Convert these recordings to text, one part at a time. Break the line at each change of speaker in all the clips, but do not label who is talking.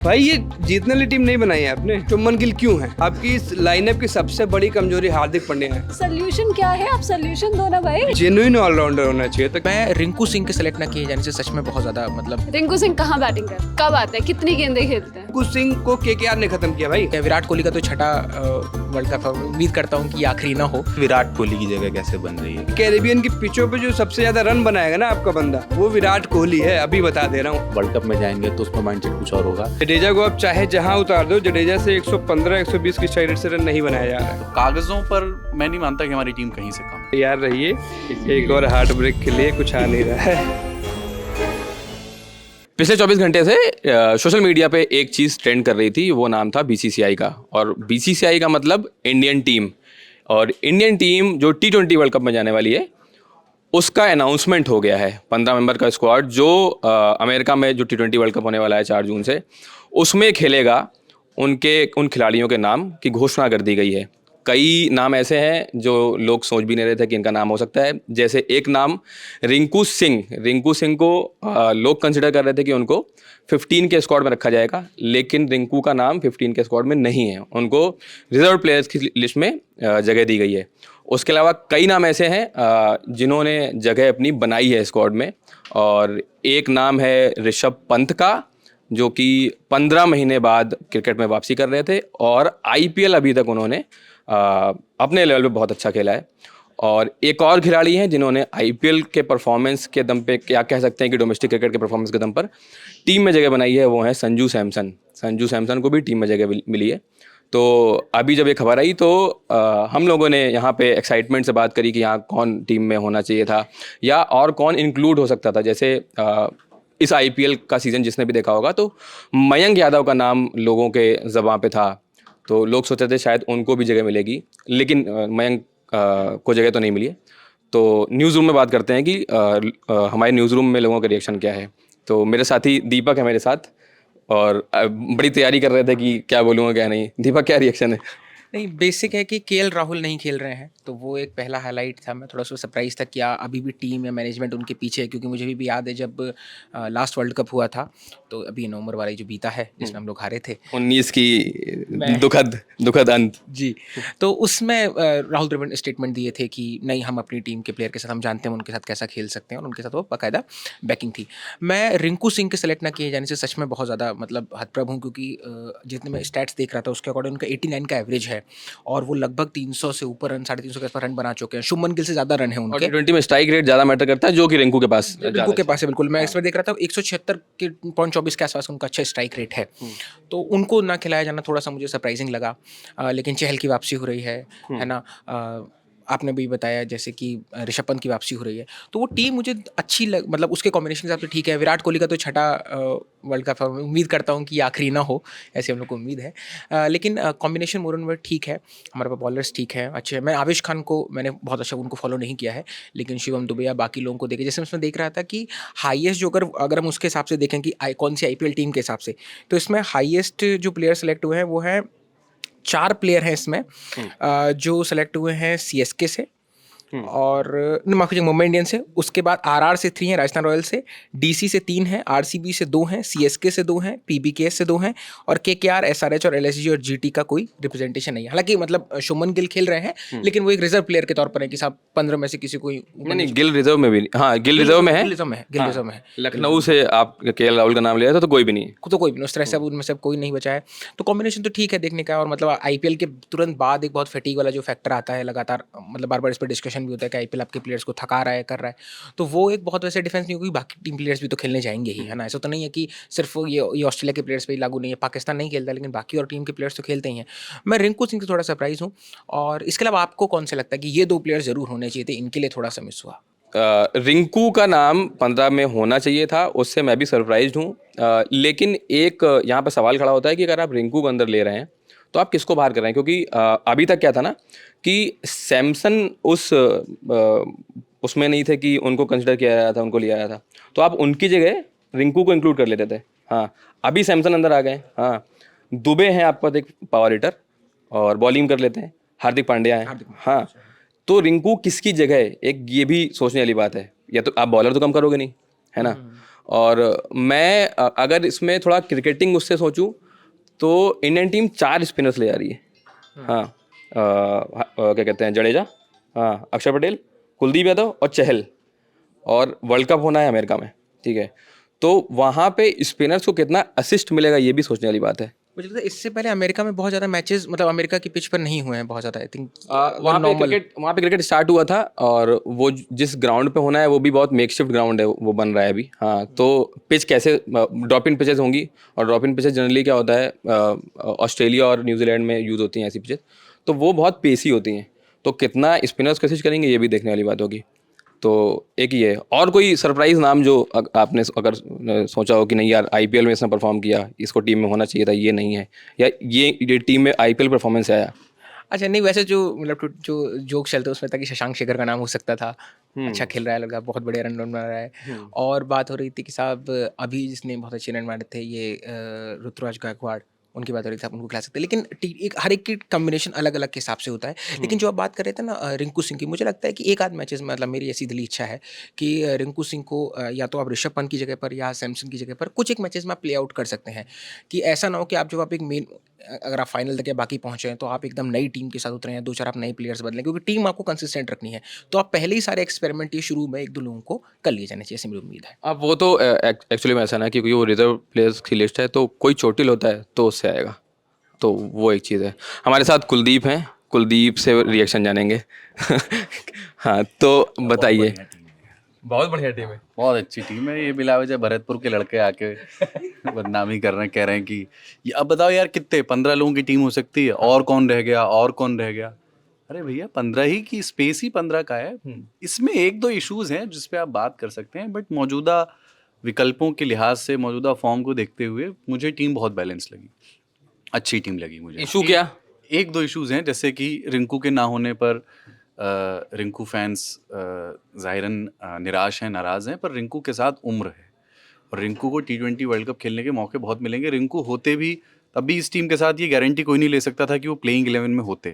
भाई ये जीतने वाली टीम नहीं बनाई है आपने। शुभमन गिल क्यों है? आपकी इस लाइनअप की सबसे बड़ी कमजोरी हार्दिक पांड्या है।
सोल्यूशन क्या है? आप सोल्यूशन दो ना भाई।
जेन्युइन ऑलराउंडर होना चाहिए। तो
मैं रिंकू सिंह के सेलेक्ट ना किए जाने से सच में बहुत ज्यादा
रिंकू सिंह कहाँ बैटिंग कर, कब आते हैं, कितनी गेंदें खेलते हैं?
रिंकू सिंह को केकेआर ने खत्म किया भाई।
विराट कोहली का तो छठा वर्ल्ड कप है, उम्मीद करता हूँ कि आखिरी ना हो।
विराट कोहली की जगह कैसे बन रही है?
कैरेबियन की पिचों पे जो सबसे ज्यादा रन बनाएगा ना आपका बंदा, वो विराट कोहली है, अभी बता दे रहा हूँ।
वर्ल्ड कप में जाएंगे तो उसमें माइंडसेट कुछ और होगा।
जडेजा को आप चाहे जहां उतार दो, जडेजा से 115-120 की स्ट्राइक रेट से रन नहीं बनाया जा रहा है।
कागजों पर मैं नहीं मानता कि हमारी टीम कहीं से कम।
तैयार रहिए, एक और हार्ट ब्रेक के लिए कुछ आ नहीं रहा है।
पिछले 24 घंटे से सोशल मीडिया पे एक चीज़ ट्रेंड कर रही थी, वो नाम था बीसीसीआई का। और बीसीसीआई का मतलब इंडियन टीम। और इंडियन टीम जो T20 वर्ल्ड कप में जाने वाली है, उसका अनाउंसमेंट हो गया है। 15 मेंबर का स्क्वाड जो अमेरिका में जो T20 वर्ल्ड कप होने वाला है 4 जून से, उसमें खेलेगा। उन खिलाड़ियों के नाम की घोषणा कर दी गई है। कई नाम ऐसे हैं जो लोग सोच भी नहीं रहे थे कि इनका नाम हो सकता है। जैसे एक नाम रिंकू सिंह को लोग कंसिडर कर रहे थे कि उनको 15 के स्क्वाड में रखा जाएगा, लेकिन रिंकू का नाम 15 के स्क्वाड में नहीं है। उनको रिजर्व प्लेयर्स की लिस्ट में जगह दी गई है। उसके अलावा कई नाम ऐसे हैं जिन्होंने जगह अपनी बनाई है स्क्वाड में। और एक नाम है ऋषभ पंत का, जो कि 15 महीने बाद क्रिकेट में वापसी कर रहे थे। और आईपीएल अभी तक उन्होंने अपने लेवल पे बहुत अच्छा खेला है। और एक और खिलाड़ी हैं जिन्होंने आईपीएल के परफॉर्मेंस के दम पे, क्या कह सकते हैं कि डोमेस्टिक क्रिकेट के परफॉर्मेंस के दम पर टीम में जगह बनाई है, वो हैं संजू सैमसन को भी टीम में जगह मिली है। तो अभी जब ये खबर आई तो हम लोगों ने यहाँ पे एक्साइटमेंट से बात करी कि यहाँ कौन टीम में होना चाहिए था या और कौन इंक्लूड हो सकता था। जैसे इस आईपीएल का सीज़न जिसने भी देखा होगा तो मयंक यादव का नाम लोगों के ज़बां पे था, तो लोग सोच रहे थे शायद उनको भी जगह मिलेगी, लेकिन मयंक को जगह तो नहीं मिली है। तो न्यूज़ रूम में बात करते हैं कि हमारे न्यूज़ रूम में लोगों का रिएक्शन क्या है। तो मेरे साथी दीपक है मेरे साथ, और बड़ी तैयारी कर रहे थे कि क्या बोलूँगा क्या नहीं। दीपक, क्या रिएक्शन है?
नहीं, बेसिक है कि केएल राहुल नहीं खेल रहे हैं, तो वो एक पहला हाईलाइट था। मैं थोड़ा सा सरप्राइज था क्या अभी भी टीम या मैनेजमेंट उनके पीछे है, क्योंकि मुझे भी याद है जब लास्ट वर्ल्ड कप हुआ था, तो अभी नवंबर वाला जो बीता है जिसमें हम लोग हारे थे
19 की दुखद अंत
जी। तो उसमें राहुल द्रविड़ स्टेटमेंट दिए थे कि नहीं, हम अपनी टीम के प्लेयर के साथ हम जानते हैं उनके साथ कैसा खेल सकते हैं, और उनके साथ वो बाकायदा बैकिंग थी। मैं रिंकू सिंह के सेलेक्ट ना किए जाने से सच में बहुत ज़्यादा हतप्रभ हूँ, क्योंकि जितने मैं स्टैट्स देख रहा था उसके अकॉर्डिंग उनका 89 का एवरेज है, और वो लगभग 300 से ऊपर रन, 350 के आसपास रन बना चुके हैं। शुभमन गिल से ज़्यादा रन है
और
उनके।
T20 में स्ट्राइक रेट ज़्यादा मैटर करता है, जो कि रिंकू के पास
है बिल्कुल। मैं इसमें देख रहा था 176.24 के आसपास उनका अच्छा स्ट्राइक रेट है। तो उनको ना खिलाया जाना थोड़ा सा मुझे सरप्राइजिंग लगा। लेकिन चहल की वापसी हो रही है ना। आपने भी बताया जैसे कि ऋषभ पंत की वापसी हो रही है, तो वो टीम मुझे अच्छी उसके कॉम्बिनेशन के हिसाब से ठीक है। विराट कोहली का तो छठा वर्ल्ड कप है, उम्मीद करता हूँ कि आखिरी ना हो, ऐसी हम लोग को उम्मीद है। लेकिन कॉम्बिनेशन मोर एंड मोर ठीक है। हमारे पास बॉलर्स ठीक है, अच्छे हैं। मैं आवेश खान को मैंने बहुत अच्छा उनको फॉलो नहीं किया है, लेकिन शिवम दुबे या बाकी लोगों को देखे, जैसे मैं देख रहा था कि हाईएस्ट जो अगर हम उसके हिसाब से देखें कि कौन सी आईपीएल टीम के हिसाब से, तो इसमें हाईएस्ट जो प्लेयर सेलेक्ट हुए हैं वो है 4 प्लेयर हैं इसमें जो सेलेक्ट हुए हैं सीएसके से, और मुंबई इंडियंस से। उसके बाद आरआर से 3 हैं, राजस्थान रॉयल्स से, डीसी से 3 हैं, आरसीबी से 2 हैं, सीएसके से 2 हैं, पीबीकेएस से 2 हैं, और केकेआर, एसआरएच और एलएसजी और जीटी का कोई रिप्रेजेंटेशन नहीं है। हालांकि शुभमन गिल खेल रहे हैं, लेकिन वो एक रिजर्व प्लेयर के तौर पर है कि साहब 15 में से किसी को
नहीं, गिल रिजर्व में भी, हाँ गिल रिजर्व में है। लखनऊ से आप केएल राहुल का नाम लिया था तो कोई भी नहीं,
उस तरह से अब उनमें से कोई नहीं बचा है। तो कॉम्बिनेशन तो ठीक है देखने का। और आईपीएल के तुरंत बाद एक बहुत फैटीग वाला जो फैक्टर आता है लगातार, बार बार इस पर डिस्कशन भी होता है कि आईपीएल आपके प्लेयर्स को थका रहा है, कर रहा है, तो वो एक बहुत वैसे डिफेंस नहीं होगी। बाकी टीम प्लेयर्स भी तो खेलने जाएंगे ही, है ना। ऐसा तो नहीं है कि सिर्फ ये ऑस्ट्रेलिया के प्लेयर्स पे ही लागू नहीं है। पाकिस्तान नहीं खेलता, लेकिन बाकी और टीम के प्लेयर्स तो खेलते ही हैं। मैं रिंकू सिंह से थोड़ा सरप्राइज हूँ। और इसके अलावा आपको कौन से लगता है कि ये 2 प्लेयर जरूर होने चाहिए थे, इनके लिए थोड़ा सा मिस हुआ?
रिंकू का नाम 15 में होना चाहिए था, उससे मैं भी सरप्राइज्ड हूँ। लेकिन एक यहाँ पर सवाल खड़ा होता है कि अगर आप रिंकू को अंदर ले रहे हैं तो आप किसको बाहर कर रहे हैं, क्योंकि अभी तक क्या था ना कि सैमसन उसमें नहीं थे कि उनको कंसिडर किया जा रहा था, उनको लिया जा था, तो आप उनकी जगह रिंकू को इंक्लूड कर लेते थे। हाँ, अभी सैमसन अंदर आ गए। हाँ, दुबे हैं आपके पास एक पावर हिटर, और बॉलिंग कर लेते हैं, हार्दिक पांड्या हैं। हाँ, तो रिंकू किसकी जगह है, एक ये भी सोचने वाली बात है। या तो आप बॉलर तो कम करोगे नहीं, है ना, और मैं अगर इसमें थोड़ा क्रिकेटिंग उससे सोचूं तो इंडियन टीम 4 स्पिनर्स ले जा रही है। हाँ, क्या कहते हैं, जडेजा, हाँ, अक्षर पटेल, कुलदीप यादव और चहल। और वर्ल्ड कप होना है अमेरिका में, ठीक है, तो वहाँ पे स्पिनर्स को कितना असिस्ट मिलेगा ये भी सोचने वाली बात है।
मुझे लगता है इससे पहले अमेरिका में बहुत ज़्यादा मैचेस मतलब अमेरिका की पिच पर नहीं हुए हैं बहुत ज़्यादा, आई थिंक
वहाँ पे क्रिकेट स्टार्ट हुआ था और वो जिस ग्राउंड पे होना है वो भी बहुत मेकशिफ्ट ग्राउंड है, वो बन रहा है अभी। हाँ, तो पिच कैसे ड्रॉप इन पिचेस होंगी, और ड्रॉप इन पिचेस जनरली क्या होता है, ऑस्ट्रेलिया और न्यूजीलैंड में यूज़ होती हैं ऐसी पिचेस, तो वो बहुत पेसी होती हैं। तो कितना स्पिनर्स कोशिश करेंगे ये भी देखने वाली बात होगी। तो एक ही है। और कोई सरप्राइज नाम जो आपने अगर सोचा हो कि नहीं यार आईपीएल में इसने परफॉर्म किया, इसको टीम में होना चाहिए था, ये नहीं है, या ये टीम में आईपीएल परफॉर्मेंस आया?
अच्छा नहीं, वैसे जो मतलब जो जोक चलते उसमें था कि शशांक शेखर का नाम हो सकता था, अच्छा खेल रहा है लड़का, बहुत बढ़िया रन बना रहा है। और बात हो रही थी कि साहब अभी जिसने बहुत अच्छे रन मारे थे ये ऋतुराज गायकवाड़, उनकी बात हो रही थी, आप उनको खिला सकते हैं। लेकिन एक हर एक की कॉम्बिनेशन अलग अलग के हिसाब से होता है। लेकिन जो आप बात कर रहे थे ना रिंकू सिंह की, मुझे लगता है कि एक आध मैचेस में मतलब मेरी ऐसी दिली इच्छा है कि रिंकू सिंह को या तो आप ऋषभ पंत की जगह पर या सैमसन की जगह पर कुछ एक मैचेस में आप प्ले आउट कर सकते हैं, कि ऐसा ना हो कि आप जब आप एक मेन अगर आप फाइनल तक या बाकी पहुंचे हैं तो आप एकदम नई टीम के साथ उतरे हैं, 2-4 आप नए प्लेयर्स बदलें, क्योंकि टीम आपको कंसिस्टेंट रखनी है। तो आप पहले ही सारे एक्सपेरिमेंट ये शुरू में 1-2 लोगों को कर लिए जाने चाहिए, ऐसी मेरी उम्मीद है।
अब वो तो एक्चुअली में ऐसा ना, क्योंकि वो रिजर्व प्लेयर्स की लिस्ट है, तो कोई चोटिल होता है तो उससे आएगा, तो वो एक चीज़ है। हमारे साथ कुलदीप हैं, कुलदीप से रिएक्शन जानेंगे। हाँ, तो बताइए। बहुत बढ़िया टीम है,
बहुत अच्छी टीम है। ये बिला वजह भरतपुर के लड़के आके बदनामी कर रहे हैं, कह रहे हैं कि ये अब बताओ यार कितने 15 लोगों की टीम हो सकती है, और कौन रह गया, और कौन रह गया। अरे भैया 15 ही की स्पेस ही 15 का है। इसमें 1-2 इश्यूज हैं जिस पे आप बात कर सकते हैं, बट मौजूदा विकल्पों के लिहाज से, मौजूदा फॉर्म को देखते हुए मुझे टीम बहुत बैलेंस लगी, अच्छी टीम लगी मुझे।
इशू क्या?
1-2 इश्यूज हैं, जैसे कि रिंकू के ना होने पर रिंकू फैंस ज़ाहिरन निराश हैं, नाराज़ हैं, पर रिंकू के साथ उम्र है और रिंकू को T20 वर्ल्ड कप खेलने के मौके बहुत मिलेंगे। रिंकू होते भी तब भी इस टीम के साथ ये गारंटी कोई नहीं ले सकता था कि वो प्लेइंग 11 में होते,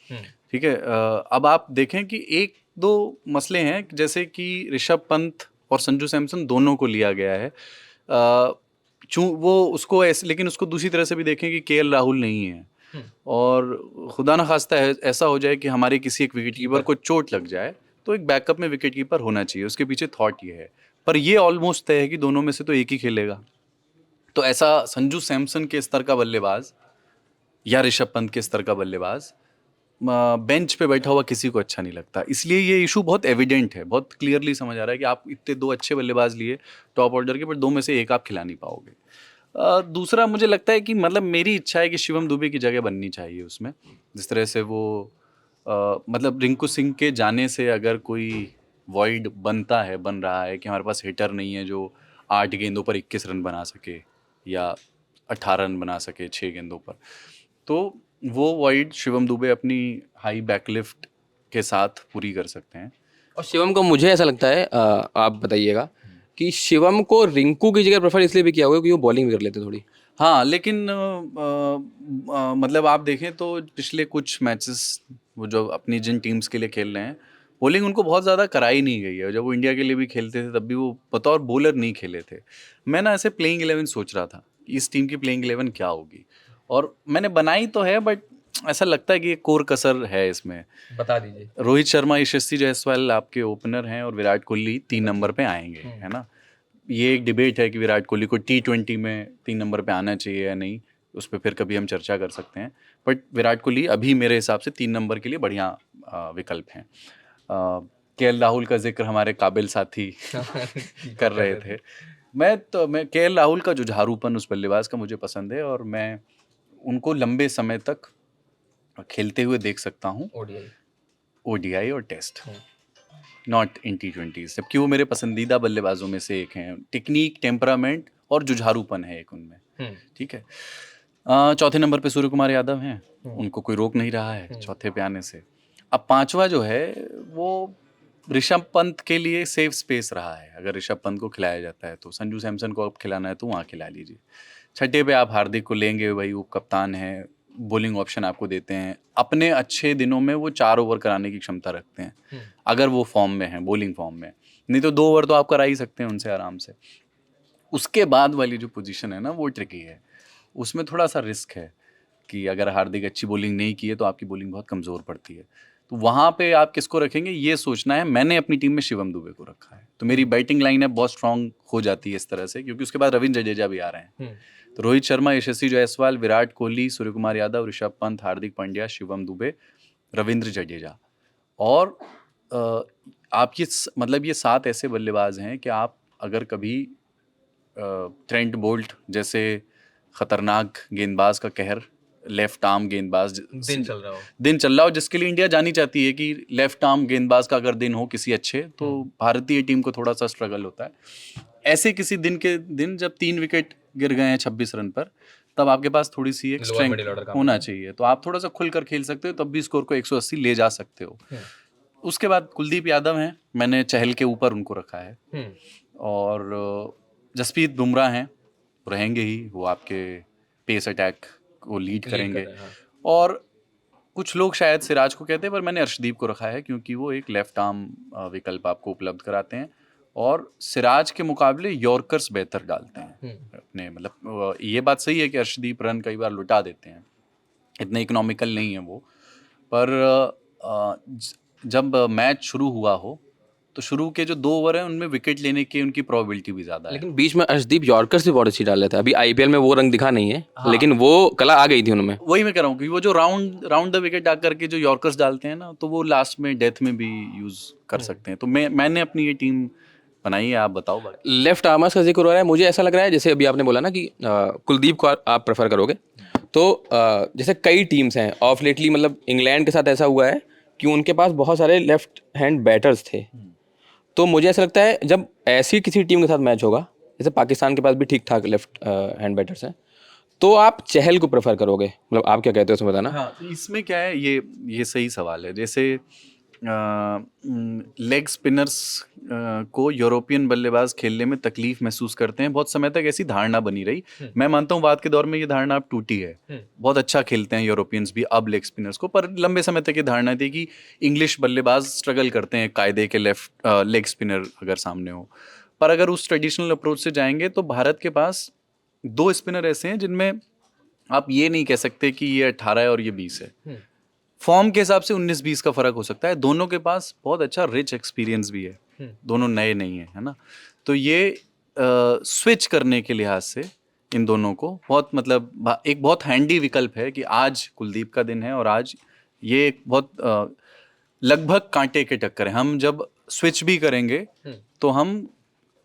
ठीक है। अब आप देखें कि 1-2 मसले हैं, जैसे कि ऋषभ पंत और संजू सैमसन दोनों को लिया गया है। वो उसको ऐसे, लेकिन उसको दूसरी तरह से भी देखें कि केएल राहुल नहीं है, और खुदा ना खास्ता ऐसा हो जाए कि हमारे किसी एक विकेट कीपर को चोट लग जाए, तो एक बैकअप में विकेट कीपर होना चाहिए। उसके पीछे थॉट ये है, पर ये ऑलमोस्ट तय है कि दोनों में से तो एक ही खेलेगा। तो ऐसा संजू सैमसन के स्तर का बल्लेबाज या ऋषभ पंत के स्तर का बल्लेबाज बेंच पे बैठा हुआ किसी को अच्छा नहीं लगता। इसलिए ये इशू बहुत एविडेंट है, बहुत क्लियरली समझ आ रहा है कि आप इतने 2 अच्छे बल्लेबाज लिए टॉप ऑर्डर के, पर 2 में से एक आप खिला नहीं पाओगे। दूसरा मुझे लगता है कि मतलब मेरी इच्छा है कि शिवम दुबे की जगह बननी चाहिए उसमें, जिस तरह से वो मतलब रिंकू सिंह के जाने से अगर कोई वॉइड बनता है, बन रहा है कि हमारे पास हिटर नहीं है जो 8 गेंदों पर 21 रन बना सके या 18 रन बना सके 6 गेंदों पर, तो वो वॉइड शिवम दुबे अपनी हाई बैकलिफ्ट के साथ पूरी कर सकते हैं।
और शिवम को मुझे ऐसा लगता है, आप बताइएगा, कि शिवम को रिंकू की जगह प्रेफर इसलिए भी किया हुआ है कि वो बॉलिंग भी कर लेते थोड़ी।
हाँ, लेकिन मतलब आप देखें तो पिछले कुछ मैचेस वो जो अपनी जिन टीम्स के लिए खेल रहे हैं, बॉलिंग उनको बहुत ज़्यादा कराई नहीं गई है। जब वो इंडिया के लिए भी खेलते थे तब भी वो बतौर बॉलर नहीं खेले थे। मैं ना ऐसे प्लेइंग 11 सोच रहा था कि इस टीम की प्लेइंग 11 क्या होगी, और मैंने बनाई तो है, बट ऐसा लगता है कि एक कोर कसर है इसमें।
बता दीजिए।
रोहित शर्मा, यशस्वी जायसवाल आपके ओपनर हैं, और विराट कोहली 3 नंबर पे आएंगे, है ना। ये एक डिबेट है कि विराट कोहली को T20 में 3 नंबर पे आना चाहिए या नहीं, उस पर फिर कभी हम चर्चा कर सकते हैं, बट विराट कोहली अभी मेरे हिसाब से 3 नंबर के लिए बढ़िया विकल्प हैं। केएल राहुल का जिक्र हमारे काबिल साथी कर रहे थे। मैं केएल राहुल का जुझारूपन उस बल्लेबाज का मुझे पसंद है, और मैं उनको लंबे समय तक खेलते हुए देख सकता हूँ, ODI और टेस्ट, नॉट इन T20, जबकि वो मेरे पसंदीदा बल्लेबाजों में से एक हैं। टेक्निक, टेम्परामेंट और जुझारूपन है एक उनमें, ठीक है। चौथे नंबर पे सूर्य कुमार यादव हैं, उनको कोई रोक नहीं रहा है चौथे पे आने से। अब 5वां जो है वो ऋषभ पंत के लिए सेफ स्पेस रहा है। अगर ऋषभ पंत को खिलाया जाता है तो संजू सैमसन को अब खिलाना है तो वहाँ खिला लीजिए। 6ठे पे आप हार्दिक को लेंगे, भाई वो कप्तान है, बॉलिंग ऑप्शन आपको देते हैं। अपने अच्छे दिनों में वो 4 ओवर कराने की क्षमता रखते हैं, अगर वो फॉर्म में हैं, बॉलिंग फॉर्म में। नहीं तो 2 ओवर तो आप करा ही सकते हैं उनसे आराम से। उसके बाद वाली जो पोजीशन है ना वो ट्रिकी है, उसमें थोड़ा सा रिस्क है कि अगर हार्दिक अच्छी बॉलिंग नहीं की है तो आपकी बॉलिंग बहुत कमज़ोर पड़ती है, तो वहाँ पे आप किसको रखेंगे ये सोचना है। मैंने अपनी टीम में शिवम दुबे को रखा है, तो मेरी बैटिंग लाइन बहुत स्ट्रांग हो जाती है इस तरह से, क्योंकि उसके बाद रविंद्र जडेजा भी आ रहे हैं। तो रोहित शर्मा, यशस्वी जायसवाल, विराट कोहली, सूर्य कुमार यादव, ऋषभ पंत, हार्दिक पांड्या, शिवम दुबे, रविंद्र जडेजा। और आप ये मतलब ये 7 ऐसे बल्लेबाज हैं कि आप अगर कभी ट्रेंट बोल्ट जैसे खतरनाक गेंदबाज का कहर, लेफ्ट आर्म गेंदबाज दिन चल रहा हो जिसके लिए इंडिया जानी चाहती है कि लेफ्ट आर्म गेंदबाज का अगर दिन हो किसी अच्छे, तो भारतीय टीम को थोड़ा सा स्ट्रगल होता है। ऐसे किसी दिन जब 3 विकेट गिर गए हैं 26 रन पर, तब आपके पास थोड़ी सी एक स्ट्रेंथ होना चाहिए, तो आप थोड़ा सा खुलकर खेल सकते हो, तब भी स्कोर को 180 ले जा सकते हो। उसके बाद कुलदीप यादव हैं, मैंने चहल के ऊपर उनको रखा है, और जसप्रीत बुमराह हैं, रहेंगे ही, वो आपके पेस अटैक को लीड करेंगे। और कुछ लोग शायद सिराज को कहते हैं, पर मैंने अर्शदीप को रखा है क्योंकि वो एक लेफ्ट आर्म विकल्प आपको उपलब्ध कराते हैं, और सिराज के मुकाबले यॉर्कर्स बेहतर डालते हैं अपने, मतलब ये बात सही है कि अर्शदीप रन कई बार लुटा देते हैं, इतने इकोनॉमिकल नहीं है वो, पर जब मैच शुरू हुआ हो तो शुरू के जो 2 ओवर हैं उनमें विकेट लेने की उनकी प्रोबेबिलिटी भी ज़्यादा है।
लेकिन बीच में अर्शदीप यॉर्कर्स भी बहुत अच्छी डाल लेता है, अभी आईपीएल में वो रंग दिखा नहीं है, लेकिन वो कला आ गई थी उनमें।
वही मैं कह रहा हूँ कि वो जो राउंड द विकेट आकर के जो यॉर्कर्स डालते हैं ना, तो वो लास्ट में डेथ में भी यूज़ कर सकते हैं। तो मैंने अपनी ये टीम बनाई है, आप बताओ बाकी।
लेफ्ट आर्मर्स का जिक्र हो रहा है, मुझे ऐसा लग रहा है जैसे अभी आपने बोला ना कि कुलदीप को आप प्रेफर करोगे, तो जैसे कई टीम्स हैं ऑफ लेटली, मतलब इंग्लैंड के साथ ऐसा हुआ है कि उनके पास बहुत सारे लेफ्ट हैंड बैटर्स थे, तो मुझे ऐसा लगता है जब ऐसी किसी टीम के साथ मैच होगा, जैसे पाकिस्तान के पास भी ठीक ठाक लेफ्ट हैंड बैटर्स हैं, तो आप चहल को प्रेफर करोगे, मतलब आप क्या कहते हो उसमें बताना।
हाँ, तो इसमें क्या है, ये सही सवाल है। जैसे लेग स्पिनर्स को यूरोपियन बल्लेबाज खेलने में तकलीफ महसूस करते हैं, बहुत समय तक ऐसी धारणा बनी रही। मैं मानता हूँ बाद के दौर में ये धारणा अब टूटी है, बहुत अच्छा खेलते हैं यूरोपियंस भी अब लेग स्पिनर्स को, पर लंबे समय तक ये धारणा थी कि इंग्लिश बल्लेबाज स्ट्रगल करते हैं कायदे के लेफ्ट लेग स्पिनर अगर सामने हो। पर अगर उस ट्रेडिशनल अप्रोच से जाएंगे तो भारत के पास 2 स्पिनर ऐसे हैं जिनमें आप ये नहीं कह सकते कि ये 18 है और ये 20 है, फॉर्म के हिसाब से 19-20 का फर्क हो सकता है। दोनों के पास बहुत अच्छा रिच एक्सपीरियंस भी है, दोनों नए नहीं है ना, तो ये स्विच करने के लिहाज से इन दोनों को बहुत, मतलब एक बहुत हैंडी विकल्प है कि आज कुलदीप का दिन है और आज ये एक बहुत लगभग कांटे के टक्कर है। हम जब स्विच भी करेंगे तो हम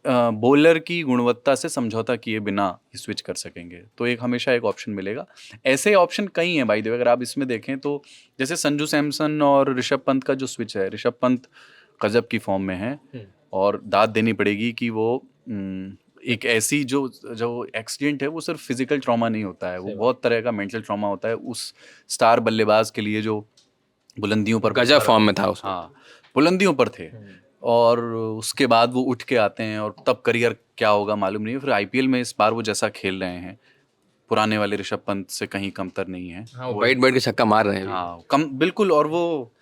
बॉलर की गुणवत्ता से समझौता किए बिना स्विच कर सकेंगे, तो एक हमेशा एक ऑप्शन मिलेगा। ऐसे ऑप्शन कई हैं बाय द वे, अगर आप इसमें देखें तो जैसे संजू सैमसन और ऋषभ पंत का जो स्विच है, ऋषभ पंत गजब की फॉर्म में है, और दाद देनी पड़ेगी कि वो एक ऐसी जो एक्सीडेंट है वो सिर्फ फिजिकल ट्रॉमा नहीं होता है, वो बहुत तरह का मेंटल ट्रॉमा होता है। उस स्टार बल्लेबाज के लिए जो बुलंदियों पर
गजब फॉर्म में था,
हाँ बुलंदियों पर थे, और उसके बाद वो उठ के आते हैं और तब करियर क्या होगा मालूम नहीं है। फिर आईपीएल में इस बार वो जैसा खेल रहे हैं, पुराने वाले ऋषभ पंत से कहीं कमतर नहीं है।
हाँ, वो बैठ के छक्का मार रहे हैं।
हाँ बिल्कुल, और वो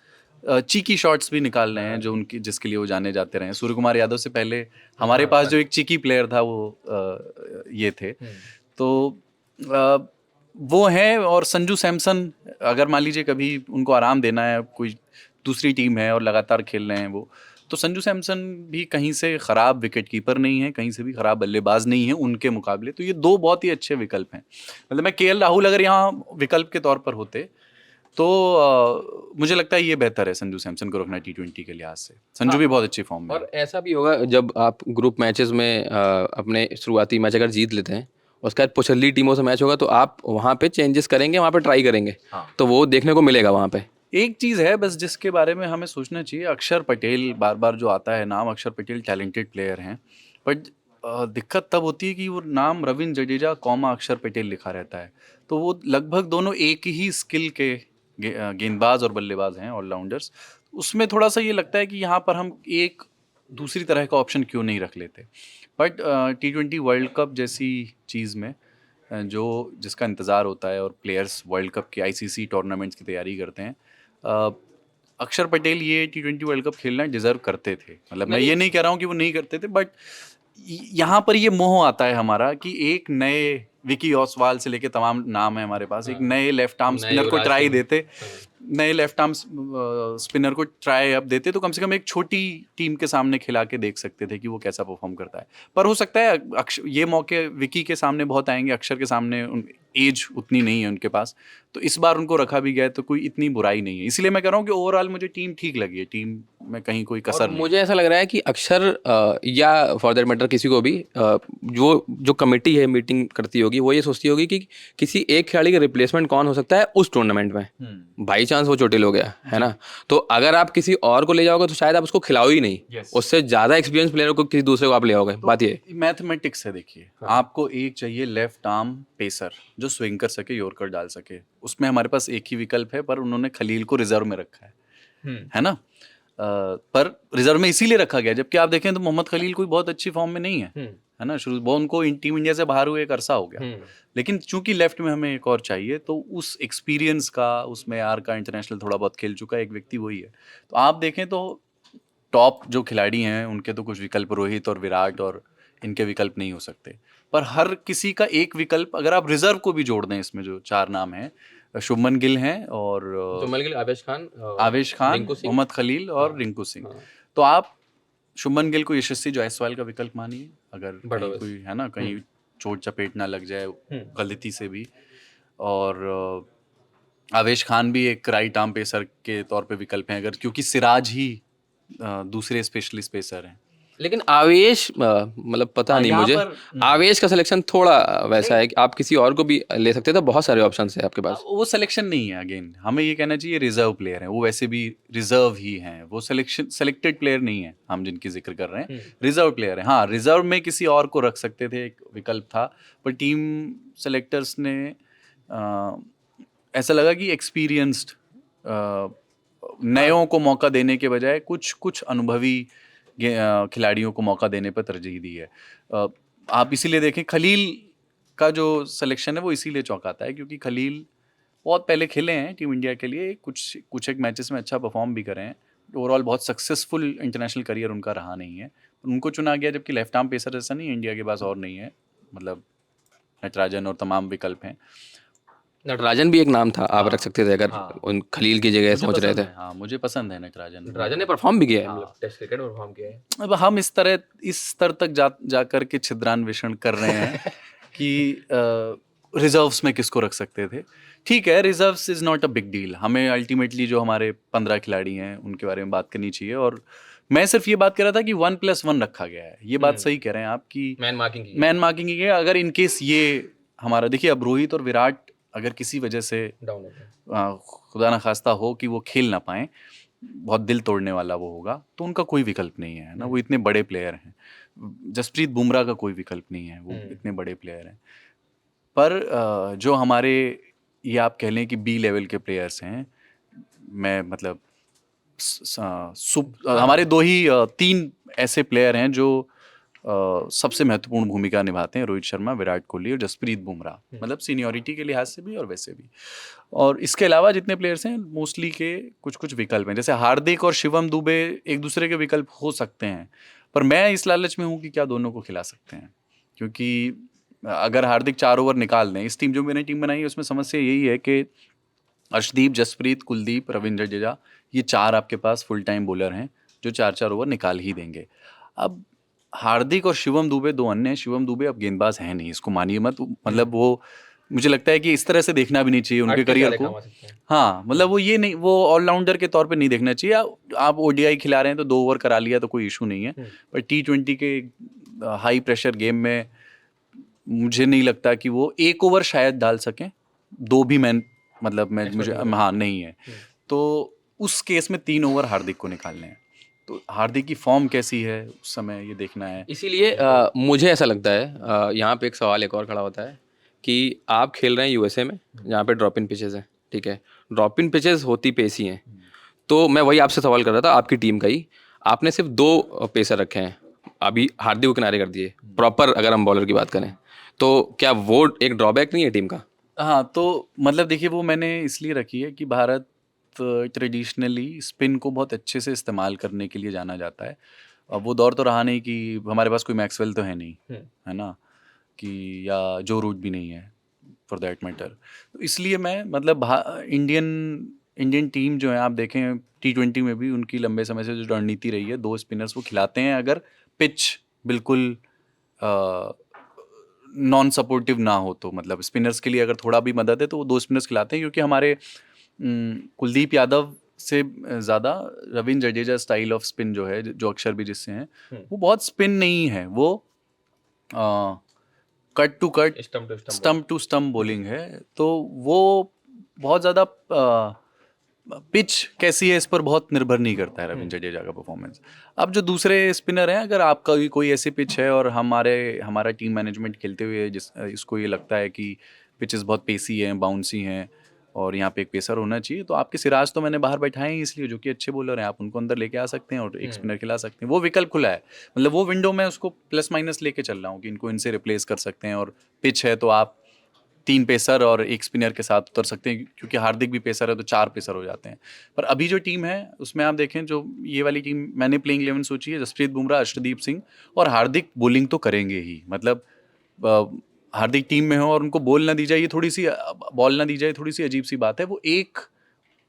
चीकी शॉट्स भी निकाल रहे हैं जो उनकी, जिसके लिए वो जाने जाते रहे हैं। सूर्य कुमार यादव से पहले हमारे पास जो एक चीकी प्लेयर था वो ये थे, तो वो हैं। और संजू सैमसन, अगर मान लीजिए कभी उनको आराम देना है, कोई दूसरी टीम है और लगातार खेल रहे हैं वो, तो संजू सैमसन भी कहीं से ख़राब विकेट कीपर नहीं है, कहीं से भी ख़राब बल्लेबाज नहीं है उनके मुकाबले। तो ये 2 बहुत ही अच्छे विकल्प हैं। मतलब मैं केएल राहुल अगर यहाँ विकल्प के तौर पर होते तो मुझे लगता है ये बेहतर है संजू सैमसन को रखना T20 के लिहाज से। संजू भी बहुत अच्छी फॉर्म में।
और ऐसा भी होगा जब आप ग्रुप मैचेस में अपने शुरुआती मैच अगर जीत लेते हैं, उसके बाद पिछली टीमों से मैच होगा, तो आप वहाँ पे चेंजेस करेंगे, वहाँ पे ट्राई करेंगे, तो वो देखने को मिलेगा वहाँ पे।
एक चीज़ है बस जिसके बारे में हमें सोचना चाहिए, अक्षर पटेल बार बार जो आता है नाम, अक्षर पटेल टैलेंटेड प्लेयर हैं, बट दिक्कत तब होती है कि वो नाम रविंद्र जडेजा कॉमा अक्षर पटेल लिखा रहता है, तो वो लगभग दोनों एक ही स्किल के गेंदबाज और बल्लेबाज हैं, ऑलराउंडर्स। उसमें थोड़ा सा ये लगता है कि यहाँ पर हम एक दूसरी तरह का ऑप्शन क्यों नहीं रख लेते। बट T20 वर्ल्ड कप जैसी चीज़ में जिसका इंतज़ार होता है और प्लेयर्स वर्ल्ड कप के ICC टूर्नामेंट्स की तैयारी करते हैं, अक्षर पटेल ये T20 वर्ल्ड कप खेलना डिज़र्व करते थे। मतलब मैं ये नहीं कह रहा हूँ कि वो नहीं करते थे, बट यहाँ पर ये मोह आता है हमारा कि एक नए विकी ओसवाल से लेके तमाम नाम है हमारे पास, एक नए लेफ्ट आर्म स्पिनर को ट्राई देते, नए लेफ्ट आर्म स्पिनर को ट्राई अब देते तो कम से कम एक छोटी टीम के सामने खिला के देख सकते थे कि वो कैसा परफॉर्म करता है। पर हो सकता है ये मौके विकी के सामने बहुत आएंगे, अक्षर के सामने एज उतनी नहीं है उनके पास, तो इस बार उनको रखा भी गया तो कोई इतनी बुराई नहीं है। इसलिए मैं कह रहा हूँ कि ओवरऑल मुझे टीम ठीक लगी है, टीम में कहीं कोई कसर नहीं।
मुझे ऐसा लग रहा है कि अक्षर या फॉर दैट मैटर किसी को भी जो कमेटी है मीटिंग करती होगी वो ये सोचती होगी कि किसी एक खिलाड़ी का रिप्लेसमेंट कौन हो सकता है उस टूर्नामेंट में, बाई चांस वो चोटिल हो गया है ना, तो अगर आप किसी और को ले जाओगे तो शायद आप उसको खिलाओ ही नहीं, उससे ज़्यादा एक्सपीरियंस प्लेयर को किसी दूसरे को आप ले आओगे। बात ये
मैथमेटिक्स है, देखिए आपको एक चाहिए लेफ्ट आर्म पेसर जो स्विंग कर सके, यॉर्कर डाल सके, उसमें हमारे पास एक ही विकल्प है, पर उन्होंने खलील को रिजर्व में रखा है ना। पर रिजर्व में इसीलिए रखा गया, जबकि आप देखें तो मोहम्मद खलील कोई बहुत अच्छी फॉर्म में नहीं है ना, शुरू वो उनको टीम इंडिया से बाहर हुए एक अरसा हो गया, लेकिन चूंकि लेफ्ट में हमें एक और चाहिए, तो उस एक्सपीरियंस का, उस मेयार का, इंटरनेशनल थोड़ा बहुत खेल चुका एक व्यक्ति वही है। तो आप देखें तो टॉप जो खिलाड़ी हैं उनके तो कुछ विकल्प, रोहित और विराट और इनके विकल्प नहीं हो सकते, पर हर किसी का एक विकल्प, अगर आप रिजर्व को भी जोड़ दें इसमें जो 4 नाम हैं, शुभमन गिल हैं और आवेश खान, मोहम्मद खलील और रिंकू सिंह, तो आप शुभमन गिल को यशस्वी जायसवाल का विकल्प मानिए, अगर कोई है ना कहीं चोट चपेट ना लग जाए गलती से भी, और आवेश खान भी एक राइट आर्म पेसर के तौर पे विकल्प हैं, अगर क्योंकि सिराज ही दूसरे स्पेशलिस्ट पेसर हैं।
लेकिन आवेश मतलब पता नहीं मुझे, आवेश का सिलेक्शन थोड़ा वैसा है कि आप किसी और को भी ले सकते थे, बहुत सारे ऑप्शन है आपके पास।
वो सिलेक्शन नहीं है, अगेन हमें ये कहना चाहिए रिजर्व प्लेयर हैं, वो वैसे भी रिजर्व ही हैं, वो सेलेक्टेड प्लेयर नहीं है हम जिनकी जिक्र कर रहे हैं, रिजर्व प्लेयर हैं। हाँ, रिजर्व में किसी और को रख सकते थे, एक विकल्प था, पर टीम सेलेक्टर्स ने ऐसा लगा कि एक्सपीरियंस्ड नयों को मौका देने के बजाय कुछ अनुभवी खिलाड़ियों को मौका देने पर तरजीह दी है। आप इसीलिए देखें खलील का जो सिलेक्शन है वो इसीलिए चौंकाता है, क्योंकि खलील बहुत पहले खेले हैं टीम इंडिया के लिए, कुछ एक मैचेस में अच्छा परफॉर्म भी करे हैं, ओवरऑल बहुत सक्सेसफुल इंटरनेशनल करियर उनका रहा नहीं है, उनको चुना गया, जबकि लेफ्ट आर्म पेसर ऐसा नहीं है इंडिया के पास और नहीं है, मतलब नटराजन और तमाम विकल्प हैं।
नटराजन भी एक नाम था, आप रख सकते थे अगर उन खलील की जगह सोच रहे थे।
हाँ, मुझे पसंद है नटराजन।
नटराजन ने परफॉर्म भी किया है, मतलब टेस्ट क्रिकेट में परफॉर्म किया है।
अब हम इस स्तर तक जाकर के छिद्रान्वेषण कर रहे हैं कि रिजर्व्स में किसको रख सकते थे। ठीक है, reserves is not a big deal, हमें अल्टीमेटली जो हमारे 15 खिलाड़ी हैं उनके बारे में बात करनी चाहिए, और मैं सिर्फ ये बात कर रहा था कि 1+1 रखा गया है, ये बात सही कह रहे हैं आप कि मैन मार्किंग की है। अगर इनकेस ये हमारा, देखिए अब रोहित और विराट अगर किसी वजह से खुदा ना खास्ता हो कि वो खेल ना पाएं, बहुत दिल तोड़ने वाला वो होगा, तो उनका कोई विकल्प नहीं है ना, वो इतने बड़े प्लेयर हैं। जसप्रीत बुमराह का कोई विकल्प नहीं है, वो इतने बड़े प्लेयर हैं। पर जो हमारे ये आप कह लें कि बी लेवल के प्लेयर्स हैं, मैं मतलब हमारे 3 ऐसे प्लेयर हैं जो सबसे महत्वपूर्ण भूमिका निभाते हैं, रोहित शर्मा, विराट कोहली और जसप्रीत बुमराह, मतलब सीनियरिटी के लिहाज से भी और वैसे भी। और इसके अलावा जितने प्लेयर्स हैं मोस्टली के कुछ विकल्प हैं, जैसे हार्दिक और शिवम दुबे एक दूसरे के विकल्प हो सकते हैं, पर मैं इस लालच में हूँ कि क्या दोनों को खिला सकते हैं, क्योंकि अगर हार्दिक 4 ओवर निकाल दें, इस टीम जो मैंने टीम बनाई है उसमें समस्या यही है कि अर्शदीप, जसप्रीत, कुलदीप, रविंद्र जडेजा, ये 4 आपके पास फुल टाइम बॉलर हैं जो 4-4 ओवर निकाल ही देंगे। अब हार्दिक और शिवम दुबे 2 अन्य हैं, शिवम दुबे अब गेंदबाज हैं नहीं, इसको मानिए मत, मतलब वो मुझे लगता है कि इस तरह से देखना भी नहीं चाहिए उनके करियर को। हाँ, मतलब वो ये नहीं, वो ऑलराउंडर के तौर पे नहीं देखना चाहिए। आप ओडीआई खिला रहे हैं तो 2 ओवर करा लिया तो कोई इशू नहीं है, पर T20 के हाई प्रेशर गेम में मुझे नहीं लगता कि वो 1 ओवर शायद डाल सकें, 2 भी मुझे हाँ नहीं है, तो उस केस में 3 ओवर हार्दिक को निकालने हैं। तो हार्दिक की फॉर्म कैसी है उस समय ये देखना है।
इसीलिए मुझे ऐसा लगता है यहाँ पे एक सवाल एक और खड़ा होता है कि आप खेल रहे हैं यूएसए में जहाँ पे ड्रॉप इन पिचेस हैं, ठीक है, ड्रॉप इन पिचेस होती पेसी हैं, तो मैं वही आपसे सवाल कर रहा था, आपकी टीम का ही, आपने सिर्फ 2 पेसर रखे हैं, अभी हार्दिक को किनारे कर दिए प्रॉपर, अगर हम बॉलर की बात करें तो क्या वो एक ड्रॉबैक नहीं है टीम का?
हाँ, तो मतलब देखिए वो मैंने इसलिए रखी है कि भारत ट्रेडिशनली स्पिन को बहुत अच्छे से इस्तेमाल करने के लिए जाना जाता है, अब वो दौर तो रहा नहीं कि हमारे पास कोई मैक्सवेल तो है नहीं, है ना, कि या जो रूट भी नहीं है फॉर दैट मैटर। तो इसलिए मैं मतलब इंडियन टीम जो है, आप देखें T20 में भी उनकी लंबे समय से जो रणनीति रही है, 2 स्पिनर्स वो खिलाते हैं अगर पिच बिल्कुल नॉन सपोर्टिव ना हो तो, मतलब स्पिनर्स के लिए अगर थोड़ा भी मदद है तो वो 2 स्पिनर्स खिलाते हैं, क्योंकि हमारे कुलदीप यादव से ज़्यादा Ravindra Jadeja style off spin जो है, जो अक्षर भी जिससे हैं, वो बहुत स्पिन नहीं है, वो cut to cut stump to stump bowling है। तो वो बहुत ज़्यादा पिच कैसी है इस पर बहुत निर्भर नहीं करता है रविंद्र जडेजा का परफॉर्मेंस। अब जो दूसरे स्पिनर हैं, अगर आपका कोई ऐसी पिच है और हमारा टीम मैनेजमेंट खेलते हुए इसको ये लगता है कि पिचेस बहुत पेसी हैं, बाउंसी हैं और यहाँ पे एक पेसर होना चाहिए, तो आपके सिराज तो मैंने बाहर बैठाए हैं इसलिए, जो कि अच्छे बॉलर हैं, आप उनको अंदर लेके आ सकते हैं और एक स्पिनर खिला सकते हैं। वो विकल्प खुला है, मतलब वो विंडो में उसको प्लस माइनस लेके चल रहा हूँ कि इनको इनसे रिप्लेस कर सकते हैं। और पिच है तो आप 3 पेसर और एक स्पिनर के साथ उतर सकते हैं, क्योंकि हार्दिक भी पेसर है तो 4 पेसर हो जाते हैं। पर अभी जो टीम है उसमें आप देखें, जो ये वाली टीम मैंने प्लेइंग 11 सोची है, जसप्रीत बुमराह, अर्शदीप सिंह और हार्दिक बॉलिंग तो करेंगे ही। मतलब हार्दिक टीम में हो और उनको बॉल ना दी जाए, थोड़ी सी अजीब सी बात है। वो एक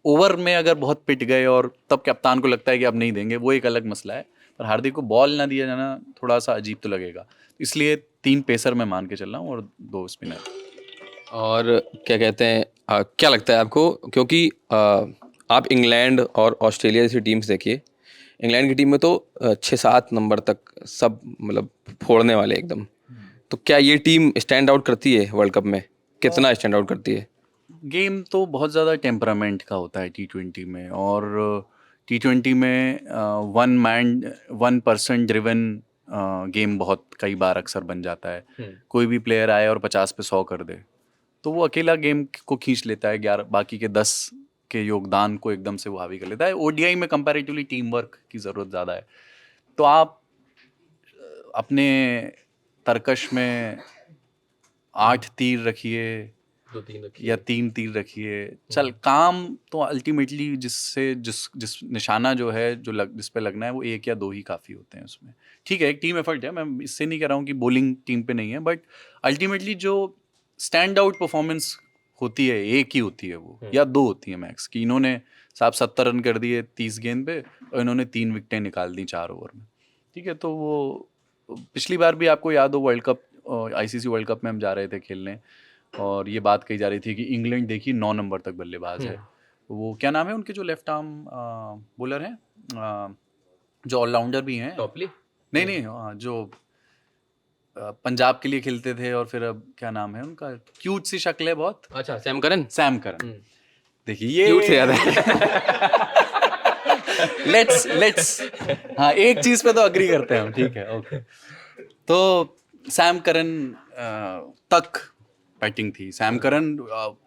ओवर में अगर बहुत पिट गए और तब कप्तान को लगता है कि अब नहीं देंगे, वो एक अलग मसला है, पर हार्दिक को बॉल ना दिया जाना थोड़ा सा अजीब तो लगेगा। इसलिए 3 पेसर मैं मान के चल रहा हूँ और 2 स्पिनर।
और क्या कहते हैं, क्या लगता है आपको, क्योंकि आप इंग्लैंड और ऑस्ट्रेलिया जैसी टीम्स देखिए, इंग्लैंड की टीम में तो 6-7 नंबर तक सब मतलब फोड़ने वाले एकदम, तो क्या ये टीम स्टैंड आउट करती है वर्ल्ड कप में? कितना स्टैंड आउट करती है?
गेम तो बहुत ज़्यादा टेम्परामेंट का होता है T20 में, और T20 में 1 पर्सन ड्रिवन गेम बहुत कई बार अक्सर बन जाता है। कोई भी प्लेयर आए और 50 पे 100 कर दे तो वो अकेला गेम को खींच लेता है, 11 बाकी के 10 के योगदान को एकदम से वो हावी कर लेता है। ODI में कंपैरेटिवली टीम वर्क की ज़रूरत ज़्यादा है, तो आप अपने तरकश में 8 तीर रखिए,
2-3 रखिए
या 3 तीर रखिए, चल काम तो अल्टीमेटली जिस निशाना जो है जिस पे लगना है, वो 1 या 2 ही काफ़ी होते हैं उसमें। ठीक है, एक टीम एफर्ट है, मैं इससे नहीं कह रहा हूँ कि बॉलिंग टीम पे नहीं है, बट अल्टीमेटली जो स्टैंड आउट परफॉर्मेंस होती है, 1 ही होती है वो, या 2 होती है मैक्स, कि इन्होंने साहब 70 रन कर दिए 30 गेंद पे और इन्होंने 3 विकेटें निकाल दी 4 ओवर में। ठीक है, तो वो पिछली बार भी आपको याद हो, world cup ICC world cup में हम जा रहे थे खेलने, और ये बात कही जा रही थी कि इंग्लैंड देखिए 9 नंबर तक बल्लेबाज है। वो क्या नाम है उनके जो लेफ्ट आर्म बॉलर हैं, जो ऑलराउंडर भी हैं?
टॉपली
नहीं, जो पंजाब के लिए खेलते थे और फिर अब क्या नाम है उनका, क्यूट सी शक्ल है बहुत।
अच्छा, सैम करन।
देखिए ये
क्यूट से याद है।
लेट्स हाँ, एक चीज पे तो अग्री करते हैं हम, ठीक है, ओके। तो सैम करन तक बैटिंग थी। सैम करन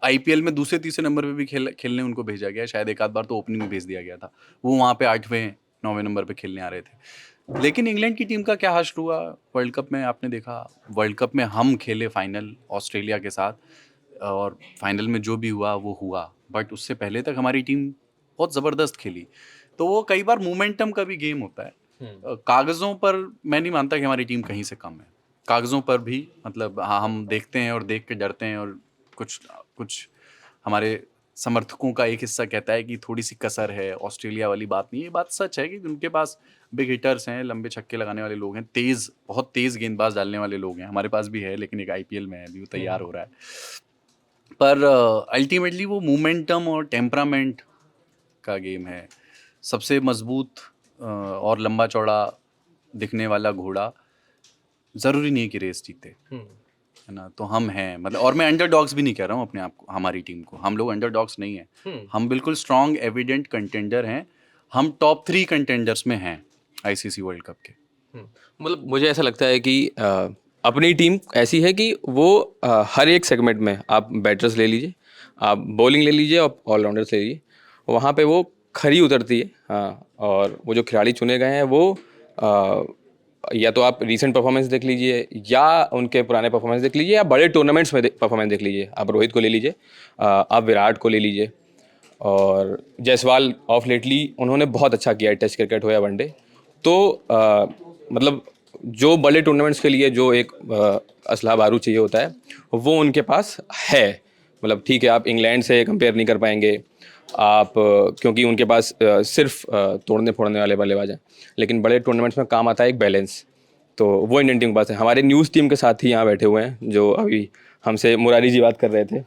IPL में दूसरे तीसरे नंबर पे भी खेलने उनको भेजा गया, शायद एक आध बार तो ओपनिंग में भेज दिया गया था। वो वहाँ पे 8वें 9वें नंबर पे खेलने आ रहे थे। लेकिन इंग्लैंड की टीम का क्या हाल हुआ वर्ल्ड कप में, आपने देखा। वर्ल्ड कप में हम खेले फाइनल ऑस्ट्रेलिया के साथ, और फाइनल में जो भी हुआ वो हुआ, बट उससे पहले तक हमारी टीम बहुत ज़बरदस्त खेली। तो वो कई बार मोमेंटम का भी गेम होता है। कागज़ों पर मैं नहीं मानता कि हमारी टीम कहीं से कम है, कागज़ों पर भी, मतलब हाँ, हम देखते हैं और देख के डरते हैं, और कुछ हमारे समर्थकों का एक हिस्सा कहता है कि थोड़ी सी कसर है। ऑस्ट्रेलिया वाली बात नहीं, ये बात सच है कि उनके पास बिग हिटर्स हैं, लंबे छक्के लगाने वाले लोग हैं, बहुत तेज़ गेंदबाज डालने वाले लोग हैं। हमारे पास भी है, लेकिन एक IPL में है, अभी वो तैयार हो रहा है। पर अल्टीमेटली वो मोमेंटम और टेम्परामेंट का गेम है। सबसे मजबूत और लंबा चौड़ा दिखने वाला घोड़ा ज़रूरी नहीं है कि रेस जीते, है ना। तो हम हैं, मतलब, और मैं अंडरडॉग्स भी नहीं कह रहा हूँ अपने आप को, हमारी टीम को। हम लोग अंडरडॉग्स नहीं हैं, हम बिल्कुल स्ट्रॉन्ग एविडेंट कंटेंडर हैं। हम टॉप 3 कंटेंडर्स में हैं ICC वर्ल्ड कप के।
मतलब मुझे ऐसा लगता है कि अपनी टीम ऐसी है कि वो हर एक सेगमेंट में, आप बैटर्स ले लीजिए, आप बॉलिंग ले लीजिए और ऑलराउंडर्स ले लीजिए, वहाँ पे वो खरी उतरती है। हाँ, और वो जो खिलाड़ी चुने गए हैं वो या तो आप रीसेंट परफॉर्मेंस देख लीजिए, या उनके पुराने परफॉर्मेंस देख लीजिए, या बड़े टूर्नामेंट्स में परफॉर्मेंस देख लीजिए। आप रोहित को ले लीजिए, आप विराट को ले लीजिए, और जायसवाल ऑफ लेटली उन्होंने बहुत अच्छा किया है, टेस्ट क्रिकेट हो या वनडे, तो मतलब जो बड़े टूर्नामेंट्स के लिए जो एक असला बारूद चाहिए होता है वो उनके पास है। मतलब ठीक है, आप इंग्लैंड से कंपेयर नहीं कर पाएंगे आप, क्योंकि उनके पास सिर्फ तोड़ने फोड़ने वाले बल्लेबाज हैं, लेकिन बड़े टूर्नामेंट्स में काम आता है एक बैलेंस, तो वो इंडियन टीम के पास है। हमारे न्यूज़ टीम के साथ ही यहाँ बैठे हुए हैं जो अभी हमसे मुरारी जी बात कर रहे थे।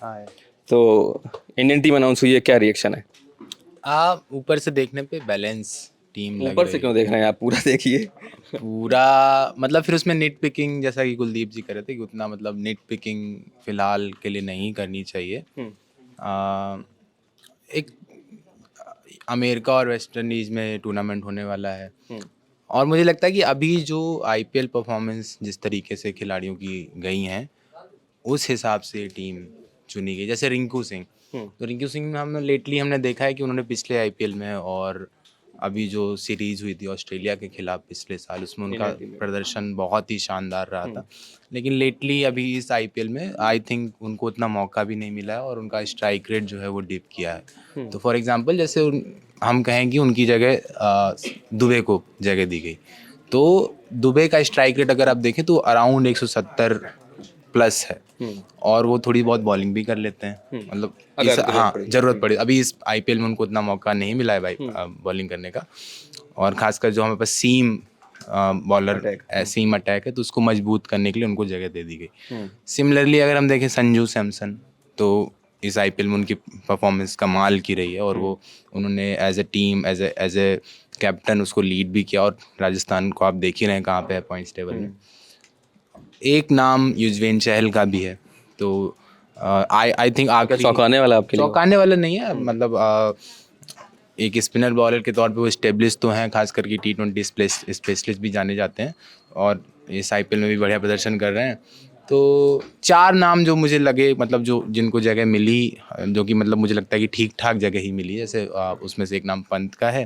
तो इंडियन टीम अनाउंस हुई है, क्या रिएक्शन है?
आप ऊपर से देखने पे बैलेंस टीम लग
ऊपर से
रही
क्यों देख रहे हैं आप, पूरा देखिए।
है। पूरा मतलब फिर उसमें निट पिकिंग, जैसा कि कुलदीप जी कह रहे थे कि उतना मतलब निट पिकिंग फिलहाल के लिए नहीं करनी चाहिए। एक अमेरिका और वेस्ट इंडीज़ में टूर्नामेंट होने वाला है, और मुझे लगता है कि अभी जो आईपीएल परफॉर्मेंस जिस तरीके से खिलाड़ियों की गई हैं उस हिसाब से टीम चुनी गई। जैसे रिंकू सिंह, तो रिंकू सिंह में हमने देखा है कि उन्होंने पिछले आईपीएल में और अभी जो सीरीज़ हुई थी ऑस्ट्रेलिया के खिलाफ पिछले साल, उसमें उनका प्रदर्शन बहुत ही शानदार रहा था। लेकिन लेटली अभी इस आईपीएल में आई थिंक उनको उतना मौका भी नहीं मिला है और उनका स्ट्राइक रेट जो है वो डिप किया है। तो फॉर एग्जांपल जैसे हम कहें कि उनकी जगह दुबे को जगह दी गई, तो दुबे का स्ट्राइक रेट अगर आप देखें तो अराउंड 170 प्लस है, और वो थोड़ी बहुत बॉलिंग भी कर लेते हैं। मतलब ज़रूरत पड़े। अभी इस आईपीएल में उनको उतना मौका नहीं मिला है भाई बॉलिंग करने का, और खासकर जो हमारे पास सीम बॉलर सीम अटैक है तो उसको मजबूत करने के लिए उनको जगह दे दी गई। सिमिलरली अगर हम देखें संजू सैमसन, तो इस आईपीएल में उनकी परफॉर्मेंस कमाल की रही है, और वो उन्होंने as a team as a captain उसको लीड भी किया, और राजस्थान को आप देख ही रहे हैं कहाँ पे है पॉइंट्स टेबल में। एक नाम युजवेंद्र चहल का भी है, तो आई थिंक आगे
चौंकाने वाला आपके लिए?
चौंकाने वाला नहीं है, मतलब एक स्पिनर बॉलर के तौर पे वो स्टेब्लिश तो हैं, खास करके T20 स्पेशलिस्ट भी जाने जाते हैं, और इस आईपीएल में भी बढ़िया प्रदर्शन कर रहे हैं। तो 4 नाम जो मुझे लगे, मतलब जो जिनको जगह मिली, जो कि मतलब मुझे लगता है कि ठीक ठाक जगह ही मिली। जैसे उसमें से एक नाम पंत का है,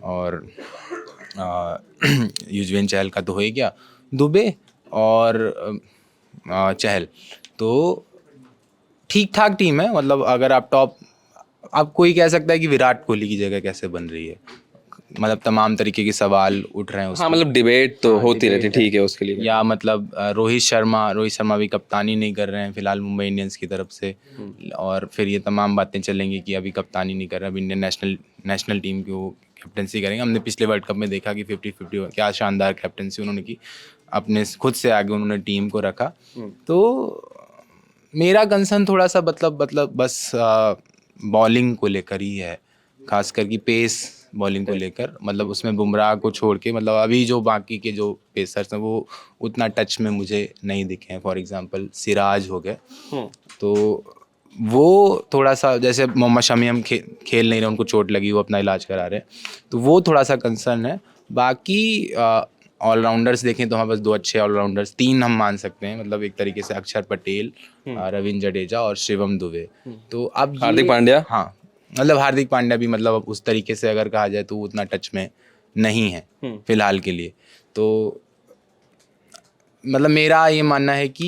और युजवेंद्र चहल का तो हो ही गया, दुबे और चहल, तो ठीक ठाक टीम है। मतलब अगर आप आप कोई कह सकता है कि विराट कोहली की जगह कैसे बन रही है, मतलब तमाम तरीके के सवाल उठ रहे हैं
हाँ, मतलब डिबेट तो होती रहती, ठीक है उसके लिए।
या मतलब रोहित शर्मा भी कप्तानी नहीं कर रहे हैं फिलहाल मुंबई इंडियंस की तरफ से, और फिर ये तमाम बातें चलेंगी कि अभी कप्तानी नहीं कर रहे, अब इंडियन नेशनल टीम की वो कैप्टनसी करेंगे। हमने पिछले वर्ल्ड कप में देखा कि 50-50 क्या शानदार कैप्टनसी उन्होंने की, अपने खुद से आगे उन्होंने टीम को रखा। तो मेरा कंसर्न थोड़ा सा मतलब बस बॉलिंग को लेकर ही है, खासकर कि पेस बॉलिंग को लेकर। मतलब उसमें बुमराह को छोड़ के, मतलब अभी जो बाकी के जो पेसर्स हैं वो उतना टच में मुझे नहीं दिखे हैं। फॉर एग्जांपल सिराज हो गए, तो वो थोड़ा सा, जैसे मोहम्मद शमी हम खेल नहीं रहे, उनको चोट लगी, वो अपना इलाज करा रहे हैं, तो वो थोड़ा सा कंसर्न है। बाकी ऑलराउंडर्स देखें तो हमारे पास 2 अच्छे ऑलराउंडर्स, 3 हम मान सकते हैं, मतलब एक तरीके से अक्षर पटेल, रविंद्र जडेजा और शिवम दुबे। तो अब
हार्दिक पांड्या,
हाँ, मतलब हार्दिक पांड्या भी मतलब उस तरीके से अगर कहा जाए तो वो उतना टच में नहीं है फिलहाल के लिए। तो मतलब मेरा ये मानना है कि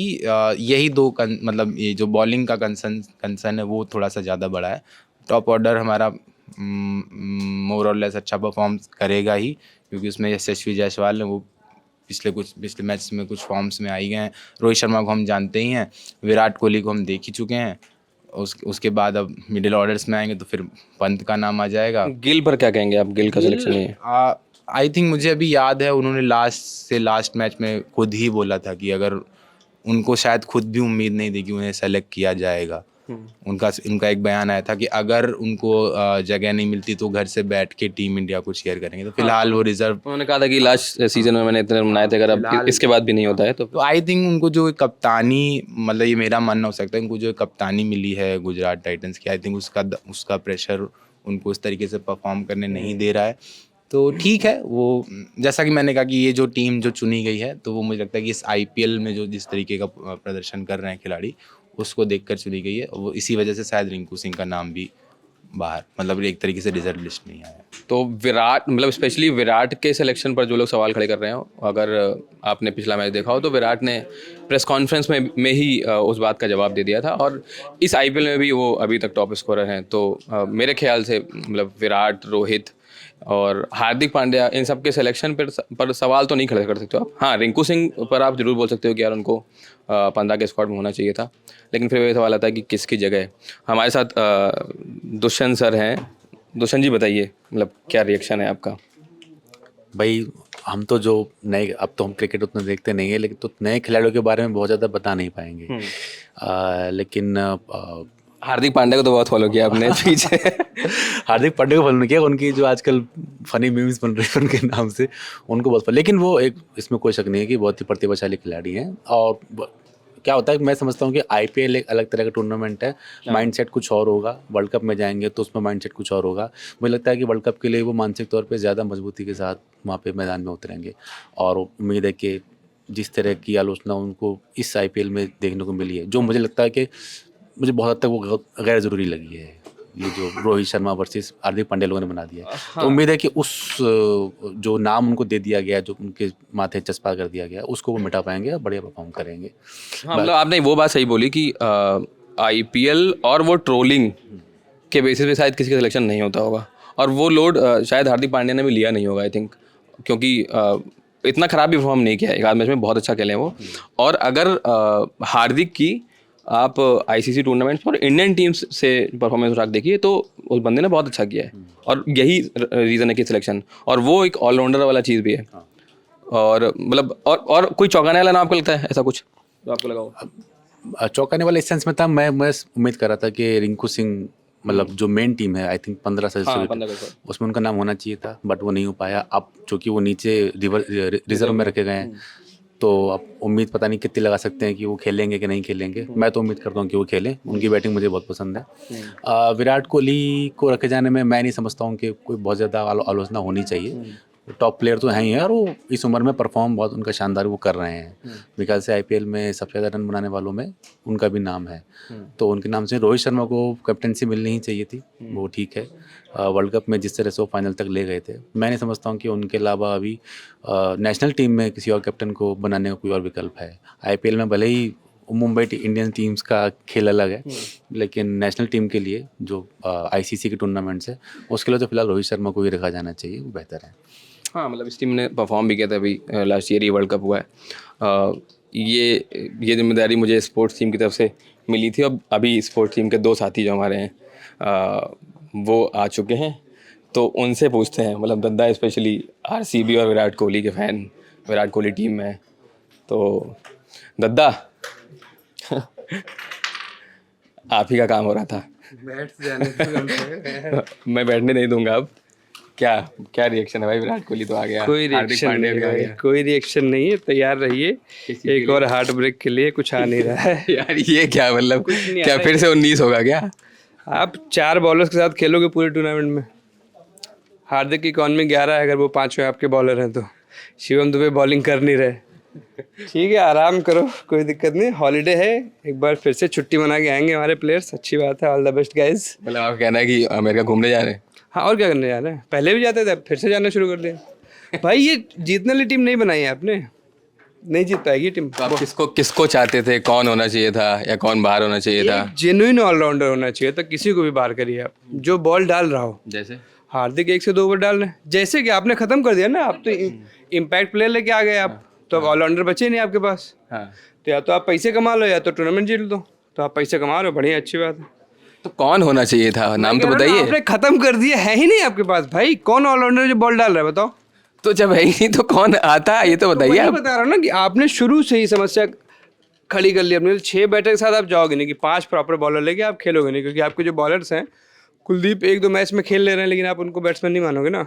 यही मतलब ये जो बॉलिंग का कंसर्न है वो थोड़ा सा ज़्यादा बड़ा है। टॉप ऑर्डर हमारा मोर और लेस अच्छा परफॉर्म करेगा ही, क्योंकि उसमें यशस्वी जायसवाल है, वो पिछले मैच में कुछ फॉर्म्स में आई गए हैं। रोहित शर्मा को हम जानते ही हैं, विराट कोहली को हम देख ही चुके हैं। उसके बाद अब मिडिल ऑर्डर्स में आएंगे तो फिर पंत का नाम आ जाएगा।
गिल पर क्या कहेंगे आप? गिल का सिलेक्शन नहीं है?
आई थिंक मुझे अभी याद है उन्होंने लास्ट मैच में खुद ही बोला था कि अगर उनको शायद खुद भी उम्मीद नहीं थी कि उन्हें सेलेक्ट किया जाएगा। उनका एक बयान आया था कि अगर उनको जगह नहीं मिलती तो घर से बैठ के टीम इंडिया को चीयर करेंगे। तो फिलहाल वो रिजर्व, उन्होंने
कहा था कि लास्ट सीजन में मैंने इतने बनाए थे, अगर अब इसके बाद भी नहीं होता है तो
आई थिंक उनको जो कप्तानी, मतलब ये मेरा मानना हो सकता है, उनको जो कप्तानी मिली है गुजरात टाइटंस की, आई थिंक उसका प्रेशर उनको उस तरीके से परफॉर्म करने नहीं दे रहा है। तो ठीक है, वो जैसा कि मैंने कहा कि ये जो टीम जो चुनी गई है, तो वो मुझे लगता है कि इस आईपीएल में जो जिस तरीके का प्रदर्शन कर रहे हैं खिलाड़ी, उसको देखकर चुनी गई है। वो इसी वजह से शायद रिंकू सिंह का नाम भी बाहर, मतलब एक तरीके से रिजर्व लिस्ट नहीं आया।
तो विराट मतलब स्पेशली विराट के सिलेक्शन पर जो लोग सवाल खड़े कर रहे हो, अगर आपने पिछला मैच देखा हो तो विराट ने प्रेस कॉन्फ्रेंस में ही उस बात का जवाब दे दिया था, और इस आईपीएल में भी वो अभी तक टॉप स्कोरर हैं। तो मेरे ख्याल से मतलब विराट, रोहित और हार्दिक पांड्या, इन सब के सिलेक्शन पर सवाल तो नहीं खड़े कर सकते हो आप। हाँ, रिंकू सिंह पर आप जरूर बोल सकते हो कि यार उनको 15 के स्क्वाड में होना चाहिए था, लेकिन फिर ये सवाल आता है कि किसकी जगह है। हमारे साथ दुष्यंत सर हैं। दुष्यंत जी बताइए, मतलब क्या रिएक्शन है आपका?
भाई हम तो जो नए, अब तो हम क्रिकेट उतना देखते नहीं है, लेकिन तो नए खिलाड़ियों के बारे में बहुत ज़्यादा बता नहीं पाएंगे। लेकिन
हार्दिक पांड्या को तो बहुत फॉलो किया आपने पीछे।
हार्दिक पांड्या को फॉलो नहीं किया, उनकी जो आजकल फनी मीम्स बन रही है उनके नाम से, उनको बहुत लेकिन वो एक, इसमें कोई शक नहीं है कि बहुत ही प्रतिभाशाली खिलाड़ी हैं। और क्या होता है, मैं समझता हूँ कि आईपीएल एक अलग तरह का टूर्नामेंट है, माइंडसेट कुछ और होगा। वर्ल्ड कप में जाएंगे तो उसमें माइंडसेट कुछ और होगा। मुझे लगता है कि वर्ल्ड कप के लिए वो मानसिक तौर पे ज़्यादा मजबूती के साथ वहाँ पे मैदान में उतरेंगे, और उम्मीद है कि जिस तरह की आलोचना उनको इस आईपीएल में देखने को मिली है, जो मुझे लगता है कि मुझे बहुत हद तक वो गैर ज़रूरी लगी है, ये जो रोहित शर्मा वर्सेस हार्दिक पांड्या लोगों ने बना दिया है। तो उम्मीद है कि उस जो नाम उनको दे दिया गया, जो उनके माथे चस्पा कर दिया गया, उसको वो मिटा पाएंगे और बढ़िया परफॉर्म करेंगे।
हाँ, मतलब आपने वो बात सही बोली कि आईपीएल और वो ट्रोलिंग के बेसिस पे शायद किसी का सिलेक्शन नहीं होता होगा, और वो लोड शायद हार्दिक पांड्या ने भी लिया नहीं होगा, आई थिंक, क्योंकि इतना ख़राब भी परफॉर्म नहीं किया है। एक आध मैच में बहुत अच्छा खेले हैं वो। और अगर हार्दिक की आप आईसीसी टूर्नामेंट्स और इंडियन टीम्स से परफॉर्मेंस उठा के देखिए तो उस बंदे ने बहुत अच्छा किया है, और यही रीज़न है कि सिलेक्शन, और वो एक ऑलराउंडर वाला चीज़ भी है। और मतलब और कोई चौंकाने वाला नाम आपको लगता है ऐसा कुछ जो आपको लगा हो?
चौंकाने वाला इस सेंस में था, मैं उम्मीद कर रहा था कि रिंकू सिंह, मतलब जो मेन टीम है, आई थिंक 15 सदस्य, उसमें उनका नाम होना चाहिए था, बट वो नहीं हो पाया। अब चूँकि वो नीचे रिजर्व में रखे गए हैं, तो अब उम्मीद पता नहीं कितनी लगा सकते हैं कि वो खेलेंगे कि नहीं खेलेंगे। मैं तो उम्मीद करता हूँ कि वो खेलें, उनकी बैटिंग मुझे बहुत पसंद है। विराट कोहली को रखे जाने में मैं नहीं समझता हूँ कि कोई बहुत ज़्यादा आलोचना होनी चाहिए। टॉप प्लेयर तो हैं ही हैं, और वो इस उम्र में परफॉर्म बहुत उनका शानदार वो कर रहे हैं। मेरे ख्याल से आईपीएल में सबसे ज़्यादा रन बनाने वालों में उनका भी नाम है, तो उनके नाम से रोहित शर्मा को कैप्टनसी मिलनी ही चाहिए थी, वो ठीक है। वर्ल्ड कप में जिस तरह से वो फाइनल तक ले गए थे, मैं नहीं समझता हूँ कि उनके अलावा अभी नेशनल टीम में किसी और कैप्टन को बनाने का कोई और विकल्प है। आईपीएल में भले ही मुंबई इंडियन टीम्स का खेल अलग है, लेकिन नेशनल टीम के लिए जो आईसीसी के टूर्नामेंट्स है, उसके लिए तो फिलहाल रोहित शर्मा को ही रखा जाना चाहिए, वो बेहतर है।
हाँ, मतलब इस टीम ने परफॉर्म भी किया था, अभी लास्ट ईयर ही वर्ल्ड कप हुआ है। ये जिम्मेदारी मुझे स्पोर्ट्स टीम की तरफ से मिली थी, और अभी स्पोर्ट्स टीम के 2 साथी जो हमारे हैं वो आ चुके हैं, तो उनसे पूछते हैं। मतलब दद्दा स्पेशली आरसीबी और विराट कोहली के फ़ैन, विराट कोहली टीम में है, तो दद्दा आप ही का काम हो रहा था।
बैठ जाने
मैं बैठने नहीं दूंगा अब। क्या रिएक्शन है भाई? विराट कोहली तो आ गया,
कोई
हार्दिक
रिएक्शन
पांड्या
नहीं
भी आ
है,
गया।
कोई रिएक्शन नहीं है, तैयार रहिए। एक और हार्ट ब्रेक के लिए कुछ आ नहीं रहा है।
यार ये क्या, मतलब
नहीं
क्या
आता
फिर से 19 होगा क्या?
आप 4 बॉलर्स के साथ खेलोगे पूरे टूर्नामेंट में। हार्दिक की इकॉनमी 11 है, अगर वो 5वें आपके बॉलर हैं तो। शिवम दुबे बॉलिंग कर नहीं रहे। ठीक है, आराम करो, कोई दिक्कत नहीं, हॉलीडे है, एक बार फिर से छुट्टी मना के आएंगे हमारे प्लेयर्स। अच्छी बात है, ऑल द बेस्ट गाइज।
मतलब आप कहना है कि अमेरिका घूमने जा रहे हैं?
हाँ, और क्या करने जा रहे हैं, पहले भी जाते थे, फिर से जाना शुरू कर दिया। भाई ये जीतने वाली टीम नहीं बनाई है आपने, नहीं जीत पाएगी टीम।
तो आप किसको चाहते थे? कौन होना चाहिए था या कौन बाहर होना चाहिए था?
जेन्युइन ऑलराउंडर होना चाहिए था, किसी को भी बाहर करिए आप, जो बॉल डाल रहा हो।
जैसे
हार्दिक 1 से 2 ओवर डाल रहे हैं, जैसे कि आपने खत्म कर दिया ना, आप तो इम्पैक्ट प्लेयर लेके आ गए आप, तो अब ऑलराउंडर बचे नहीं आपके पास।
हाँ,
तो या तो आप पैसे कमा लो या तो टूर्नामेंट जीत लो, तो आप पैसे कमा रहे हो, बढ़िया, अच्छी बात है।
तो कौन होना चाहिए था? नाम तो बताइए।
आपने खत्म कर दिया, है ही नहीं आपके पास भाई। कौन ऑलराउंडर जो बॉल डाल रहा है बताओ?
तो जब है ही नहीं तो कौन आता, ये तो बताइए।
वही
आप
बता रहा हूँ ना कि आपने शुरू से ही समस्या खड़ी कर ली अपने। 6 बैटर के साथ आप जाओगे नहीं कि 5 प्रॉपर बॉलर लेके आप खेलोगे नहीं, क्योंकि आपके जो बॉलर्स हैं, कुलदीप 1-2 मैच में खेल ले रहे हैं, लेकिन आप उनको बैट्समैन नहीं मानोगे ना।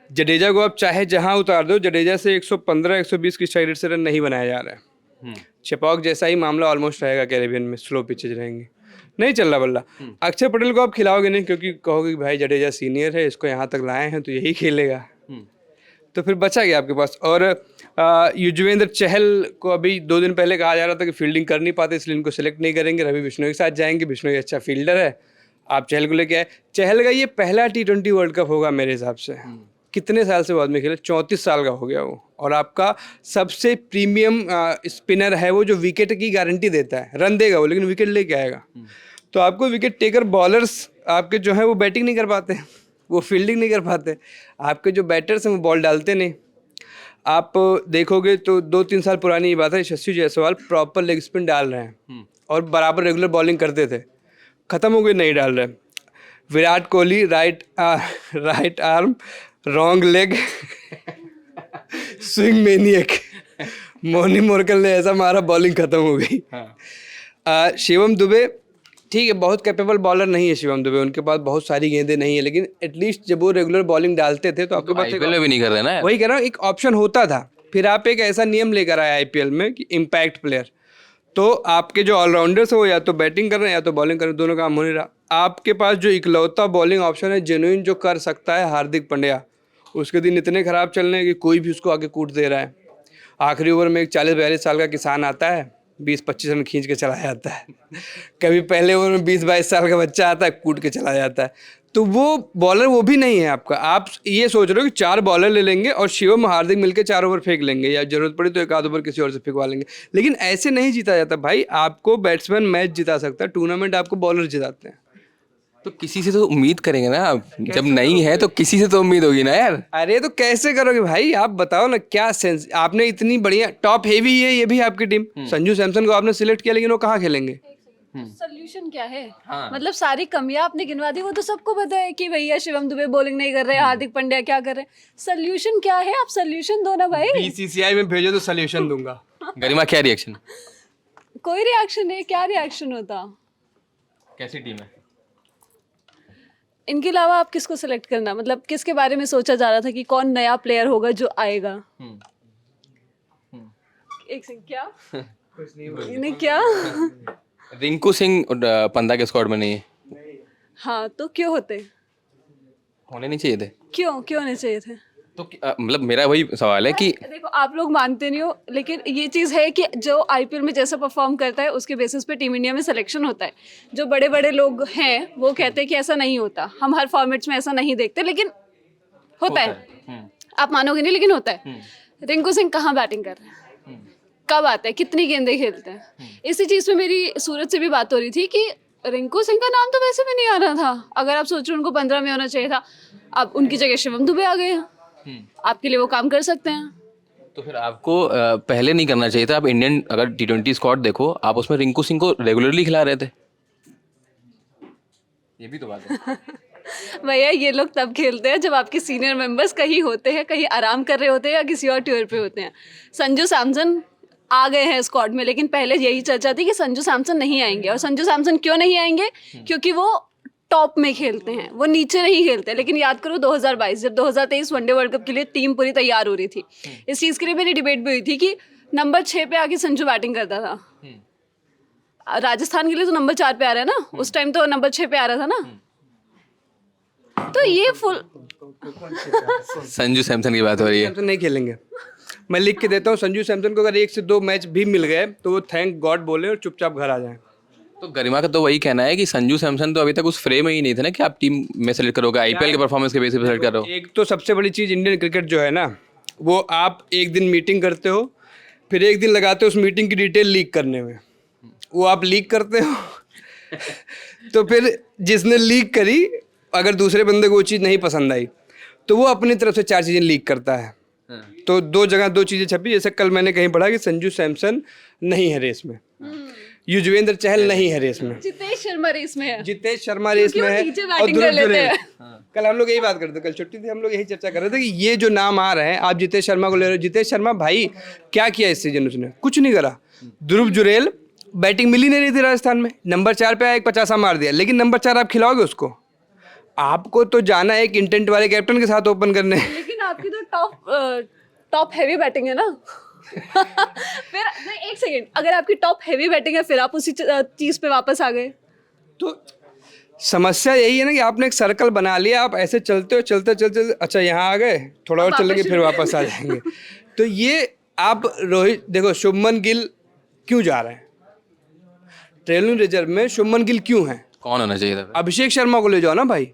जडेजा को आप चाहे जहां उतार दो, जडेजा से 115-120 की स्ट्राइक रेट से रन नहीं बनाया जा रहा है। चेपॉक जैसा ही मामला ऑलमोस्ट रहेगा कैरेबियन में, स्लो पिचेज रहेंगे, नहीं चल रहा बल्ला। अक्षर पटेल को आप खिलाओगे नहीं, क्योंकि कहोगे कि भाई जडेजा सीनियर है, इसको यहाँ तक लाए हैं तो यही खेलेगा, तो फिर बचा गया आपके पास। और युजवेंद्र चहल को अभी 2 दिन पहले कहा जा रहा था कि फील्डिंग कर नहीं पाते, इसलिए इनको सेलेक्ट नहीं करेंगे, रवि बिश्नोई के साथ जाएंगे। बिश्नोई अच्छा फील्डर है, आप चहल को लेके आए, चहल का ये पहला T20 वर्ल्ड कप होगा मेरे हिसाब से। कितने साल से बाद में खेले, 34 साल का हो गया वो, और आपका सबसे प्रीमियम स्पिनर है वो, जो विकेट की गारंटी देता है। रन देगा वो लेकिन विकेट लेके आएगा। तो आपको विकेट टेकर बॉलर्स आपके जो है वो बैटिंग नहीं कर पाते, वो फील्डिंग नहीं कर पाते। आपके जो बैटर्स हैं वो बॉल डालते नहीं। आप देखोगे तो 2-3 साल पुरानी ये बात है, यशस्वी जायसवाल प्रॉपर लेग स्पिन डाल रहे हैं और बराबर रेगुलर बॉलिंग करते थे, ख़त्म हो गए, नहीं डाल रहे। Virat Kohli right arm wrong leg swing maniac, मोनी मोरकल ने ऐसा मारा बॉलिंग ख़त्म हो गई। शिवम दुबे ठीक है, बहुत कैपेबल बॉलर नहीं है शिवम दुबे, उनके पास बहुत सारी गेंदें नहीं है, लेकिन एटलीस्ट जब वो रेगुलर बॉलिंग डालते थे तो आपके पास
आईपीएल में भी नहीं कर रहे ना।
वही कह रहा हूँ, एक ऑप्शन होता था। फिर आप एक ऐसा नियम लेकर आए आईपीएल में कि इम्पैक्ट प्लेयर, तो आपके जो ऑलराउंडर्स है वो या तो बैटिंग कर रहे हैं या तो बॉलिंग कर रहे हैं, दोनों काम हो नहीं रहा। आपके पास जो इकलौता बॉलिंग ऑप्शन है जेन्युइन जो कर सकता है, हार्दिक पांड्या, उसके दिन इतने ख़राब चल रहे हैं कि कोई भी उसको आगे कूट दे रहा है। आखिरी ओवर में एक 40-42 साल का किसान आता है, 20-25 रन खींच के चला जाता है। कभी पहले ओवर में 20-22 साल का बच्चा आता है, कूट के चला जाता है। तो वो बॉलर वो भी नहीं है आपका। आप ये सोच रहे हो कि 4 बॉलर ले लेंगे और शिवम हार्दिक मिलकर 4 ओवर फेंक लेंगे, या जरूरत पड़ी तो एक आध ओवर किसी और से फेंकवा लेंगे, लेकिन ऐसे नहीं जीता जाता भाई। आपको बैट्समैन मैच जिता सकता है, टूर्नामेंट आपको बॉलर जिताते हैं।
तो किसी से तो उम्मीद करेंगे ना आप, जब नहीं है तो किसी से तो उम्मीद होगी ना यार।
अरे तो कैसे करोगे भाई, आप बताओ ना, क्या सेंस। आपने इतनी बढ़िया टॉप हेवी है ये भी आपकी टीम, संजू सैमसन को आपने सिलेक्ट किया, लेकिन वो कहाँ खेलेंगे?
सोल्यूशन क्या है? मतलब सारी कमियां आपने गिनवा दी, वो तो सबको पता है कि भैया शिवम दुबे बॉलिंग नहीं कर रहे, हार्दिक पांड्या क्या कर रहे हैं। सोल्यूशन क्या है? आप सोल्यूशन दो ना भाई।
बीसीसीआई में भेजो तो सोल्यूशन दूंगा।
गरिमा क्या रिएक्शन?
कोई रिएक्शन नहीं, क्या रिएक्शन होता?
कैसी टीम है?
इनके अलावा आप किसको सिलेक्ट करना, मतलब किसके बारे में सोचा जा रहा था कि कौन नया प्लेयर होगा जो आएगा? एक सेकंड, क्या इन्हें क्या?
रिंकू सिंह पंदा के स्क्वाड में नहीं है।
हाँ तो क्यों होते,
होने नहीं चाहिए थे?
क्यों नहीं चाहिए थे?
तो मतलब मेरा वही सवाल है कि
देखो आप लोग मानते नहीं हो, लेकिन ये चीज़ है कि जो आईपीएल में जैसा परफॉर्म करता है उसके बेसिस पे टीम इंडिया में सिलेक्शन होता है। जो बड़े बड़े लोग हैं वो कहते हैं कि ऐसा नहीं होता, हम हर फॉर्मेट्स में ऐसा नहीं देखते, लेकिन होता है। आप मानोगे नहीं, लेकिन होता है। रिंकू सिंह कहाँ बैटिंग कर रहे हैं, कब आता है, कितनी गेंदें खेलते हैं? इसी चीज़ पे मेरी सूरज से भी बात हो रही थी कि रिंकू सिंह का नाम तो वैसे भी नहीं आ रहा था। अगर आप सोच रहे हो उनको 15 में होना चाहिए था, अब उनकी जगह शिवम दुबे आ गए हैं, आपके लिए वो काम कर सकते हैं।
तो फिर आपको पहले नहीं करना चाहिए था। आप इंडियन अगर T20 स्क्वाड देखो, आप उसमें रिंकू सिंह को रेगुलरली खिला रहे थे। ये भी तो बात है।
भैया ये लोग तब खेलते हैं जब आपके सीनियर मेंबर्स कहीं होते हैं, कहीं आराम कर रहे होते हैं या किसी और टूर पे होते हैं। संजू सैमसन आ गए हैं स्क्वाड में, लेकिन पहले यही चर्चा थी कि संजू सैमसन नहीं आएंगे। और संजू सैमसन क्यों नहीं आएंगे? क्योंकि वो टॉप में खेलते हैं, वो नीचे नहीं खेलते। लेकिन याद करो 2022 जब 2023 वनडे वर्ल्ड कप के लिए टीम पूरी तैयार हो रही थी, इस चीज़ के लिए मेरी डिबेट भी हुई थी कि नंबर 6 पे आके संजू बैटिंग करता था। राजस्थान के लिए तो नंबर 4 पे आ रहा है ना, उस टाइम तो नंबर 6 पे आ रहा था ना। तो ये फुल
संजू सैमसन की बात हो रही है।
सैमसन नहीं खेलेंगे, मैं लिख के देता हूँ। संजू सैमसन को अगर 1 से 2 मैच भी मिल गए तो वो थैंक गॉड बोले और चुपचाप घर आ जाएं।
तो गरिमा का तो वही कहना है कि संजू सैमसन तो अभी तक उस फ्रेम में ही नहीं थे ना कि आप टीम में सेलेक्ट करोगे, आईपीएल के परफॉर्मेंस के बेसिस पे सेलेक्ट कर रहे हो।
एक तो सबसे बड़ी चीज़ इंडियन क्रिकेट जो है ना, वो आप एक दिन मीटिंग करते हो, फिर एक दिन लगाते हो उस मीटिंग की डिटेल लीक करने में। वो आप लीक करते हो तो फिर जिसने लीक करी, अगर दूसरे बंदे को वो चीज़ नहीं पसंद आई तो वो अपनी तरफ से 4 चीज़ें लीक करता है। तो 2 जगह 2 चीज़ें छपी। जैसे कल मैंने कहीं पढ़ा कि संजू सैमसन नहीं है रेस में, युजवेंद्र चहल नहीं है रेस में,
जितेश शर्मा रेस में है,
जितेश शर्मा रेस में है,
नीचे
और
बैटिंग कर
ध्रुव
लेते
जुरैल।
हैं।
कल हम लोग यही बात करते थे, कल छुट्टी थी, हम लोग यही चर्चा कर रहे थे कि ये जो नाम आ रहे हैं, आप जितेश शर्मा को ले रहे हो। जितेश शर्मा भाई क्या किया इस सीजन? उसने कुछ नहीं करा। ध्रुव जुरैल बैटिंग मिल ही नहीं रही थी राजस्थान में, नंबर 4 पे आया, एक 50 मार दिया, लेकिन नंबर 4 आप खिलाओगे उसको? आपको तो जाना है एक इंटेंट वाले कैप्टन के साथ ओपन करने।
लेकिन आपकी तो टॉप हैवी बैटिंग है ना। फिर नहीं, एक सेकंड, अगर आपकी टॉप हैवी बैटिंग है फिर आप उसी चीज पे वापस आ गए।
तो समस्या यही है ना कि आपने एक सर्कल बना लिया, आप ऐसे चलते हो, चलते अच्छा यहाँ आ गए, थोड़ा और चलेंगे फिर वापस आ जाएंगे। तो ये आप रोहित देखो, शुभमन गिल क्यों जा रहे हैं ट्रेलिंग रिजर्व में? शुभमन गिल क्यों है?
कौन होना चाहिए था फिर?
अभिषेक शर्मा को ले जाओ ना भाई।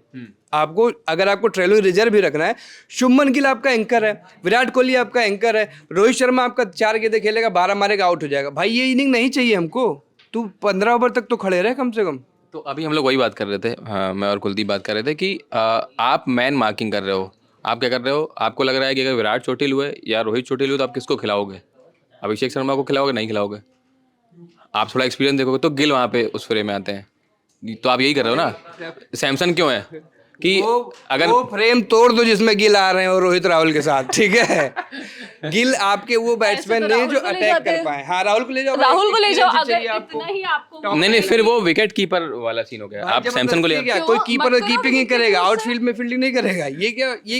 आपको अगर आपको ट्रेलिंग रिजर्व भी रखना है, शुभमन गिल आपका एंकर है, विराट कोहली आपका एंकर है, रोहित शर्मा आपका 4 गेंदें खेलेगा, 12 मारेगा, आउट हो जाएगा। भाई ये इनिंग नहीं चाहिए हमको। तू 15 ओवर तक तो खड़े रहे कम से कम।
तो अभी हम लोग वही बात कर रहे थे, हाँ, मैं और कुलदीप बात कर रहे थे कि आप मैन मार्किंग कर रहे हो। आप क्या कर रहे हो? आपको लग रहा है कि अगर विराट चोटिल हुए या रोहित चोटिल हुए तो आप किसको खिलाओगे? अभिषेक शर्मा को खिलाओगे? नहीं खिलाओगे। आप थोड़ा एक्सपीरियंस देखोगे तो गिल वहाँ पे उस फ्रेम में आते हैं। तो आप यही कर रहे हो ना। सैमसन क्यों है कि अगर
वो फ्रेम तोड़ दो जिसमें गिल आ रहे हैं और रोहित राहुल के साथ, ठीक है। गिल आपके वो बैट्समैन नहीं जो अटैक कर पाए। हाँ, राहुल को ले जाओ,
राहुल को ले जाओ,
experience
अगर
चाहिए आपको।
इतना ही आपको
नहीं फिर वो विकेट कीपर वाला सीन हो गया। आप सैमसन को ले
क्या
आओ।
कोई
क्यों?
कीपर
मत करो
कीपिंग ही
विकेट
करेगा,
कीपिंग
आउटफील्ड में फील्डिंग नहीं करेगा। ये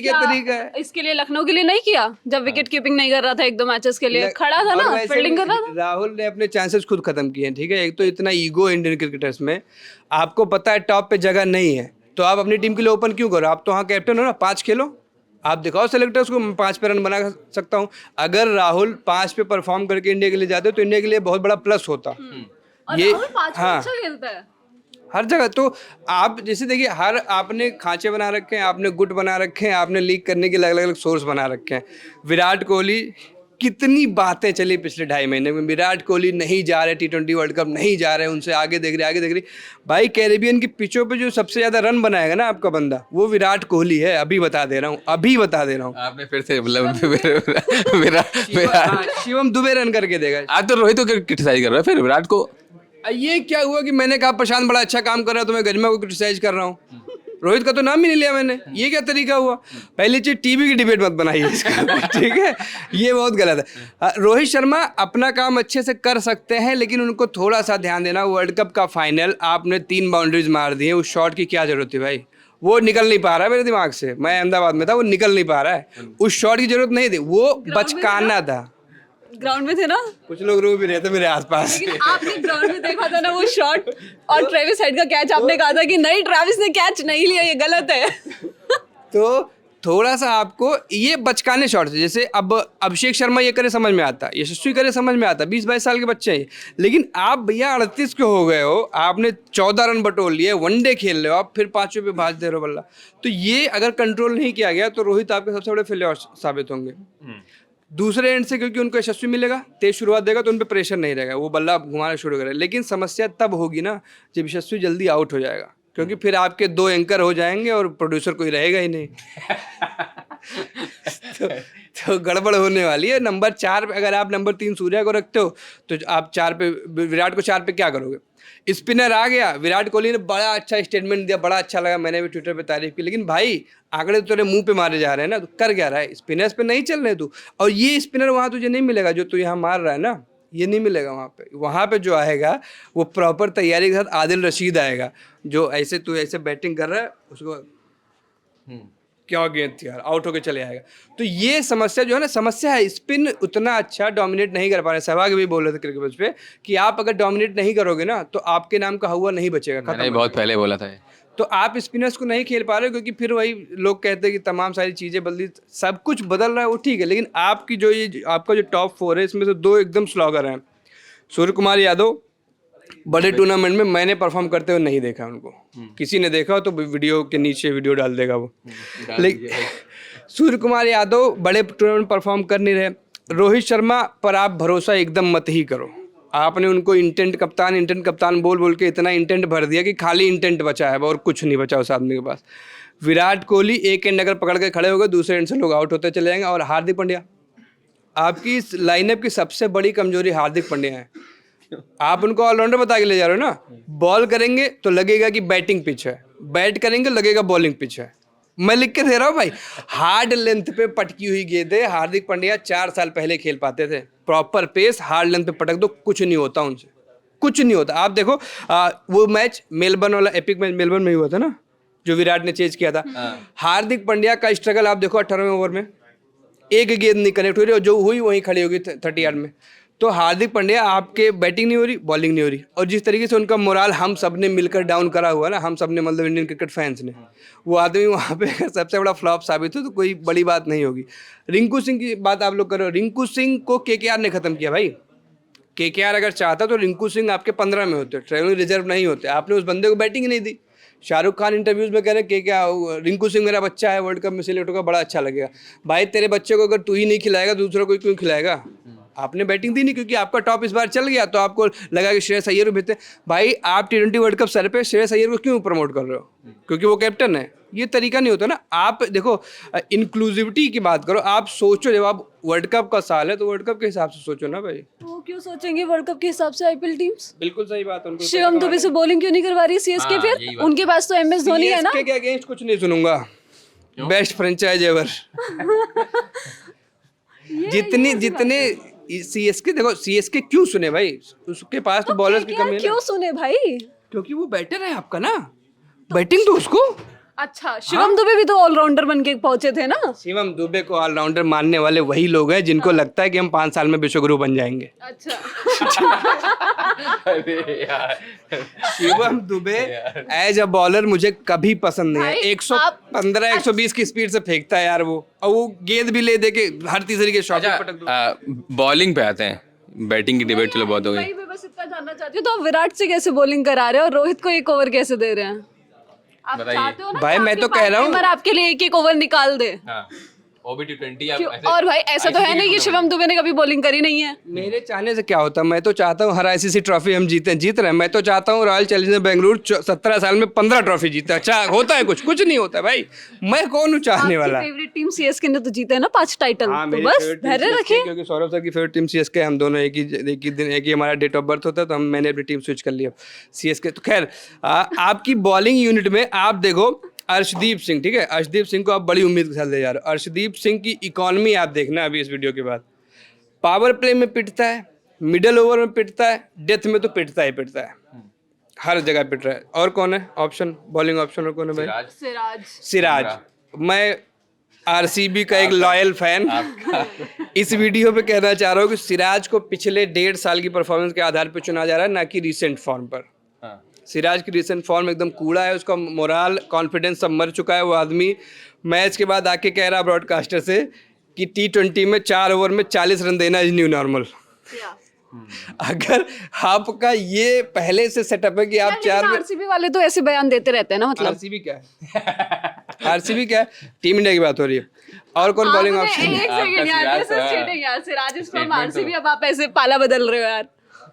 क्या तरीका है?
इसके लिए लखनऊ के लिए नहीं किया जब विकेट कीपिंग नहीं कर रहा था 1-2 मैचेस के लिए, खड़ा था
और
ना,
वैसे
फील्डिंग
भी
कर रहा था।
राहुल ने अपने चांसेस खुद खत्म किए हैं, ठीक है। एक तो इतना ईगो इंडियन क्रिकेटर्स में, आपको पता है टॉप पे जगह नहीं है तो आप अपनी टीम के लिए ओपन क्यों करो? आप तो हाँ कैप्टन हो ना, 5 खेलो। आप दिखाओ सेलेक्टर्स को, मैं 5 पे रन बना सकता हूँ। अगर राहुल 5 पे परफॉर्म करके इंडिया के लिए जाते तो इंडिया के लिए बहुत बड़ा प्लस होता।
और
ये
राहुल 5 में
हाँ,
अच्छा खेलता है।
हर जगह। तो आप जैसे देखिए, हर आपने खांचे बना रखे हैं, आपने गुट बना रखे हैं, आपने लीक करने के अलग अलग सोर्स बना रखे हैं। विराट कोहली, कितनी बातें चली पिछले 2.5 महीने में, विराट कोहली नहीं जा रहे T20 वर्ल्ड कप, नहीं जा रहे, उनसे आगे देख रही। भाई कैरेबियन की पिचों पे जो सबसे ज्यादा रन बनाएगा ना आपका बंदा, वो विराट कोहली है। अभी बता दे रहा हूँ।
आपने फिर से मतलब मेरा
शिवम दुबे रन करके देगा।
आज तो रोहित को क्रिटिसाइज कर रहा है, फिर विराट को।
ये क्या हुआ कि मैंने कहा प्रशांत बड़ा अच्छा काम कर रहा है तो मैं गजमा को क्रिटिसाइज कर रहा हूँ। रोहित का तो नाम ही नहीं लिया मैंने। ये क्या तरीका हुआ? पहली चीज, टीवी की डिबेट मत बनाइए इसका, ठीक है। ये बहुत गलत है। रोहित शर्मा अपना काम अच्छे से कर सकते हैं, लेकिन उनको थोड़ा सा ध्यान देना। वर्ल्ड कप का फाइनल आपने 3 बाउंड्रीज मार दी है, उस शॉट की क्या जरूरत थी भाई? वो निकल नहीं पा रहा है मेरे दिमाग से। मैं अहमदाबाद में था, वो निकल नहीं पा रहा है। उस शॉट की जरूरत नहीं थी, वो बचकाना था।
ग्राउंड में थे ना,
कुछ लोग रो भी रहे थे मेरे आसपास।
लेकिन आपने ग्राउंड में देखा था ना वो शॉट, और ट्रेविस हेड का कैच आपने कहा था कि नहीं ट्रेविस ने कैच नहीं लिया, ये गलत है।
तो थोड़ा सा आपको ये बचकाने शॉट थे। जैसे अब अभिषेक शर्मा ये करे समझ में आता, यशस्वी करे समझ में आता, 20-22 साल के बच्चे हैं। लेकिन आप भैया 38 के हो गए हो, आपने 14 रन बटोर लिए, वनडे खेल रहे हो, आप फिर 5वें पे भाज दे रहे हो बल्ला। तो ये अगर कंट्रोल नहीं किया गया तो रोहित आपके सबसे बड़े फेलियर साबित होंगे। दूसरे एंड से क्योंकि उनको यशस्वी मिलेगा, तेज शुरुआत देगा तो उन पर प्रेशर नहीं रहेगा, वो बल्ला घुमाना शुरू करेगा। लेकिन समस्या तब होगी ना जब यशस्वी जल्दी आउट हो जाएगा, क्योंकि फिर आपके 2 एंकर हो जाएंगे और प्रोड्यूसर कोई रहेगा ही नहीं। तो गड़बड़ होने वाली है। नंबर 4 पे अगर आप नंबर 3 सूर्या को रखते हो तो आप 4 पे विराट को 4 पे क्या करोगे? स्पिनर आ गया, विराट कोहली ने बड़ा अच्छा स्टेटमेंट दिया, बड़ा अच्छा लगा, मैंने भी ट्विटर पे तारीफ की। लेकिन भाई आंकड़े तो तेरे मुंह पे मारे जा रहे हैं ना, तो कर क्या रहा है? स्पिनर्स पे नहीं चल रहे तू, और ये स्पिनर वहाँ तुझे नहीं मिलेगा जो तू यहाँ मार रहा है ना, ये नहीं मिलेगा वहाँ पे। वहाँ पे जो आएगा वो प्रॉपर तैयारी के साथ आदिल रशीद आएगा, जो ऐसे तू ऐसे बैटिंग कर रहा है उसको क्या गेंद थी यार, आउट होके चले आएगा। तो ये समस्या जो है ना, समस्या है। स्पिन उतना अच्छा डोमिनेट नहीं कर पा रहे। सहवाग भी बोल रहे थे क्रिकेट पिच पे कि आप अगर डोमिनेट नहीं करोगे ना तो आपके नाम का हुआ नहीं बचेगा,
मैंने
खत्म।
बहुत पहले बोला था ये।
तो आप स्पिनर्स को नहीं खेल पा रहे हो, क्योंकि फिर वही लोग कहते हैं कि तमाम सारी चीज़ें बदली, सब कुछ बदल रहा है, वो ठीक है। लेकिन आपकी जो ये आपका जो टॉप 4 है, इसमें से 2 एकदम स्लॉगर हैं। सूर्य कुमार यादव बड़े टूर्नामेंट में मैंने परफॉर्म करते हुए नहीं देखा उनको। किसी ने देखा हो तो वीडियो के नीचे वीडियो डाल देगा वो। लेकिन सूर्य कुमार यादव बड़े टूर्नामेंट परफॉर्म कर नहीं रहे। रोहित शर्मा पर आप भरोसा एकदम मत ही करो। आपने उनको इंटेंट कप्तान बोल बोल के इतना इंटेंट भर दिया कि खाली इंटेंट बचा है और कुछ नहीं बचा उस आदमी के पास। विराट कोहली एक एंड अगर पकड़ के खड़े हो गए, दूसरे एंड से लोग आउट होते चले जाएंगे। और हार्दिक पांड्या, आपकी इस लाइनअप की सबसे बड़ी कमजोरी हार्दिक पांड्या है। आप उनको ऑलराउंडर बता के ले जा रहे हो ना। बॉल करेंगे तो लगेगा कि बैटिंग पिच है, बैट करेंगे लगेगा बॉलिंग पिच है। मैं लिख के दे रहा हूँ भाई, हार्ड लेंथ पे पटकी हुई गेंदें हार्दिक पांड्या 4 साल पहले खेल पाते थे। प्रॉपर पेस हार्ड लेंथ पे पटक दो, कुछ नहीं होता उनसे, कुछ नहीं होता। आप देखो वो मैच मेलबर्न वाला एपिक मैच मेलबर्न में हुआ था ना, जो विराट ने चेज किया था। हार्दिक पांड्या का स्ट्रगल आप देखो 18वें ओवर में एक गेंद नहीं कनेक्ट हो रही, और जो हुई वहीं खड़ी होगी 30 यार्ड में। तो हार्दिक पांड्या आपके बैटिंग नहीं हो रही, बॉलिंग नहीं हो रही, और जिस तरीके से उनका मोराल हम सब ने मिलकर डाउन करा हुआ ना, हम सब ने मतलब इंडियन क्रिकेट फैंस ने, वो आदमी वहाँ पे सबसे बड़ा फ्लॉप साबित हो तो कोई बड़ी बात नहीं होगी। रिंकू सिंह की बात आप लोग करो, रिंकू सिंह को केकेआर ने ख़त्म किया भाई। केकेआर अगर चाहता तो रिंकू सिंह आपके 15 में होते, ट्रेवलिंग रिजर्व नहीं होते। आपने उस बंदे को बैटिंग ही नहीं दी। शाहरुख खान इंटरव्यूज में कह रहे कि क्या रिंकू सिंह मेरा बच्चा है, वर्ल्ड कप में सिलेक्ट होगा, बड़ा अच्छा लगेगा। भाई तेरे बच्चे को अगर तू ही नहीं खिलाएगा, दूसरा कोई क्यों खिलाएगा? आपने बैटिंग दी नहीं क्योंकि आपका टॉप इस बार चल गया, तो आपको लगा कि श्रेयस अय्यर को भेजते। भाई आप T20 वर्ल्ड कप सर पे श्रेयस अय्यर को क्यों प्रमोट कर रहे हो? क्योंकि वो कैप्टन है। ये तरीका नहीं होता ना। आप देखो इंक्लूसिविटी की बात करो, आप सोचो जब आप वर्ल्ड कप का साल है तो वर्ल्ड कप के हिसाब से सोचो ना भाई।
वो क्यों सोचेंगे वर्ल्ड कप के हिसाब से आईपीएल टीम्स?
बिल्कुल सही बात है। उनको
शिवम दुबे से बॉलिंग क्यों नहीं करवा रही है सीएसके? फिर उनके पास तो एमएस धोनी है ना।
सीएसके के अगेंस्ट कुछ नहीं सुनूंगा। Best franchise ever. जितने सीएसके, देखो सीएसके क्यों सुने भाई? उसके पास तो बॉलर्स की कमी है ना।
क्यों सुने भाई?
क्योंकि वो बैटर है आपका ना, बैटिंग तो उसको।
अच्छा, शिवम दुबे भी तो ऑलराउंडर बन के पहुंचे थे ना।
शिवम दुबे को ऑलराउंडर मानने वाले वही लोग हैं जिनको लगता है कि हम 5 साल में विश्वगुरु बन जाएंगे।
अच्छा।
Shivam Dube as a bowler मुझे कभी पसंद नहीं है।
भाई,
115 120 की स्पीड से फेंकता है यार वो, और वो गेंद भी ले दे के हर तीसरी के शॉट पटक दो।
बॉलिंग पे आते हैं, बैटिंग की डिबेट चलो बहुत हो गई।
भाई मैं बस इतना जानना चाहती हूँ, तो आप विराट से कैसे बॉलिंग करा रहे हो और रोहित को एक ओवर कैसे दे रहे हैं? आप चाहते हो ना
भाई,
कि
मैं
आपके
तो कह रहा हूँ-
पार्टनर आपके लिए एक ओवर निकाल दे।
हाँ, वो भी T20
और भाई ऐसा तो है नहीं कि शिवम दुबे ने कभी बॉलिंग करी नहीं है।
मेरे चाहने से क्या होता? मैं तो चाहता हूँ हर आईसीसी ट्रॉफी हम जीते रहे हैं। मैं तो चाहता हूँ रॉयल चैलेंजर बेंगलुरु 17 साल में 15 ट्रॉफी जीते। अच्छा होता है कुछ नहीं होता भाई। मैं कौन हूँ चाहने वाला?
फेवरेट टीम सीएसके ने तो जीते है ना 5 टाइटल।
हाँ,
तो
मेरी
बस
favorite team
धैर्य
CSK,
रखिए।
क्योंकि सौरभ सर की फेवरेट टीम सीएसके। हम दोनों एक ही हमारा डेट ऑफ बर्थ होता है, तो मैंने अपनी टीम स्विच कर लिया सीएसके। तो खैर आपकी बॉलिंग यूनिट में आप देखो अर्शदीप सिंह, ठीक है, अर्शदीप सिंह को आप बड़ी उम्मीद के साथ ले जा रहे हो। अर्शदीप सिंह की इकॉनमी आप देखना अभी इस वीडियो के बाद। पावर प्ले में पिटता है, मिडल ओवर में पिटता है, डेथ में तो पिटता है, हर जगह पिट रहा है। और कौन है ऑप्शन, बॉलिंग ऑप्शन और कौन है भाई? सिराज। मैं आरसीबी का एक लॉयल फैन इस वीडियो पे कहना चाह रहा हूँ कि सिराज को पिछले 1.5 साल की परफॉर्मेंस के आधार पर चुना जा रहा है, ना कि रिसेंट फॉर्म पर। सिराज की रिसेंट फॉर्म एकदम कूड़ा है, उसका मोराल कॉन्फिडेंस सब मर चुका है। वो आदमी मैच के बाद आके कह रहा ब्रॉडकास्टर से कि T20 में 4 ओवर में 40 रन देना इज न्यू नॉर्मल। अगर आपका ये पहले से सेटअप है कि आप 4 में,
आरसीबी वाले तो ऐसे बयान देते रहते हैं ना, मतलब
आरसीबी क्या है? आरसीबी क्या है? टीम इंडिया की बात हो रही है। और कौन बॉलिंग ऑप्शन है?
एक सेकंड यार, दिस इज चीटिंग यार। सिराज इज फ्रॉम आरसीबी, अब आप ऐसे पाला बदल रहे हो यार।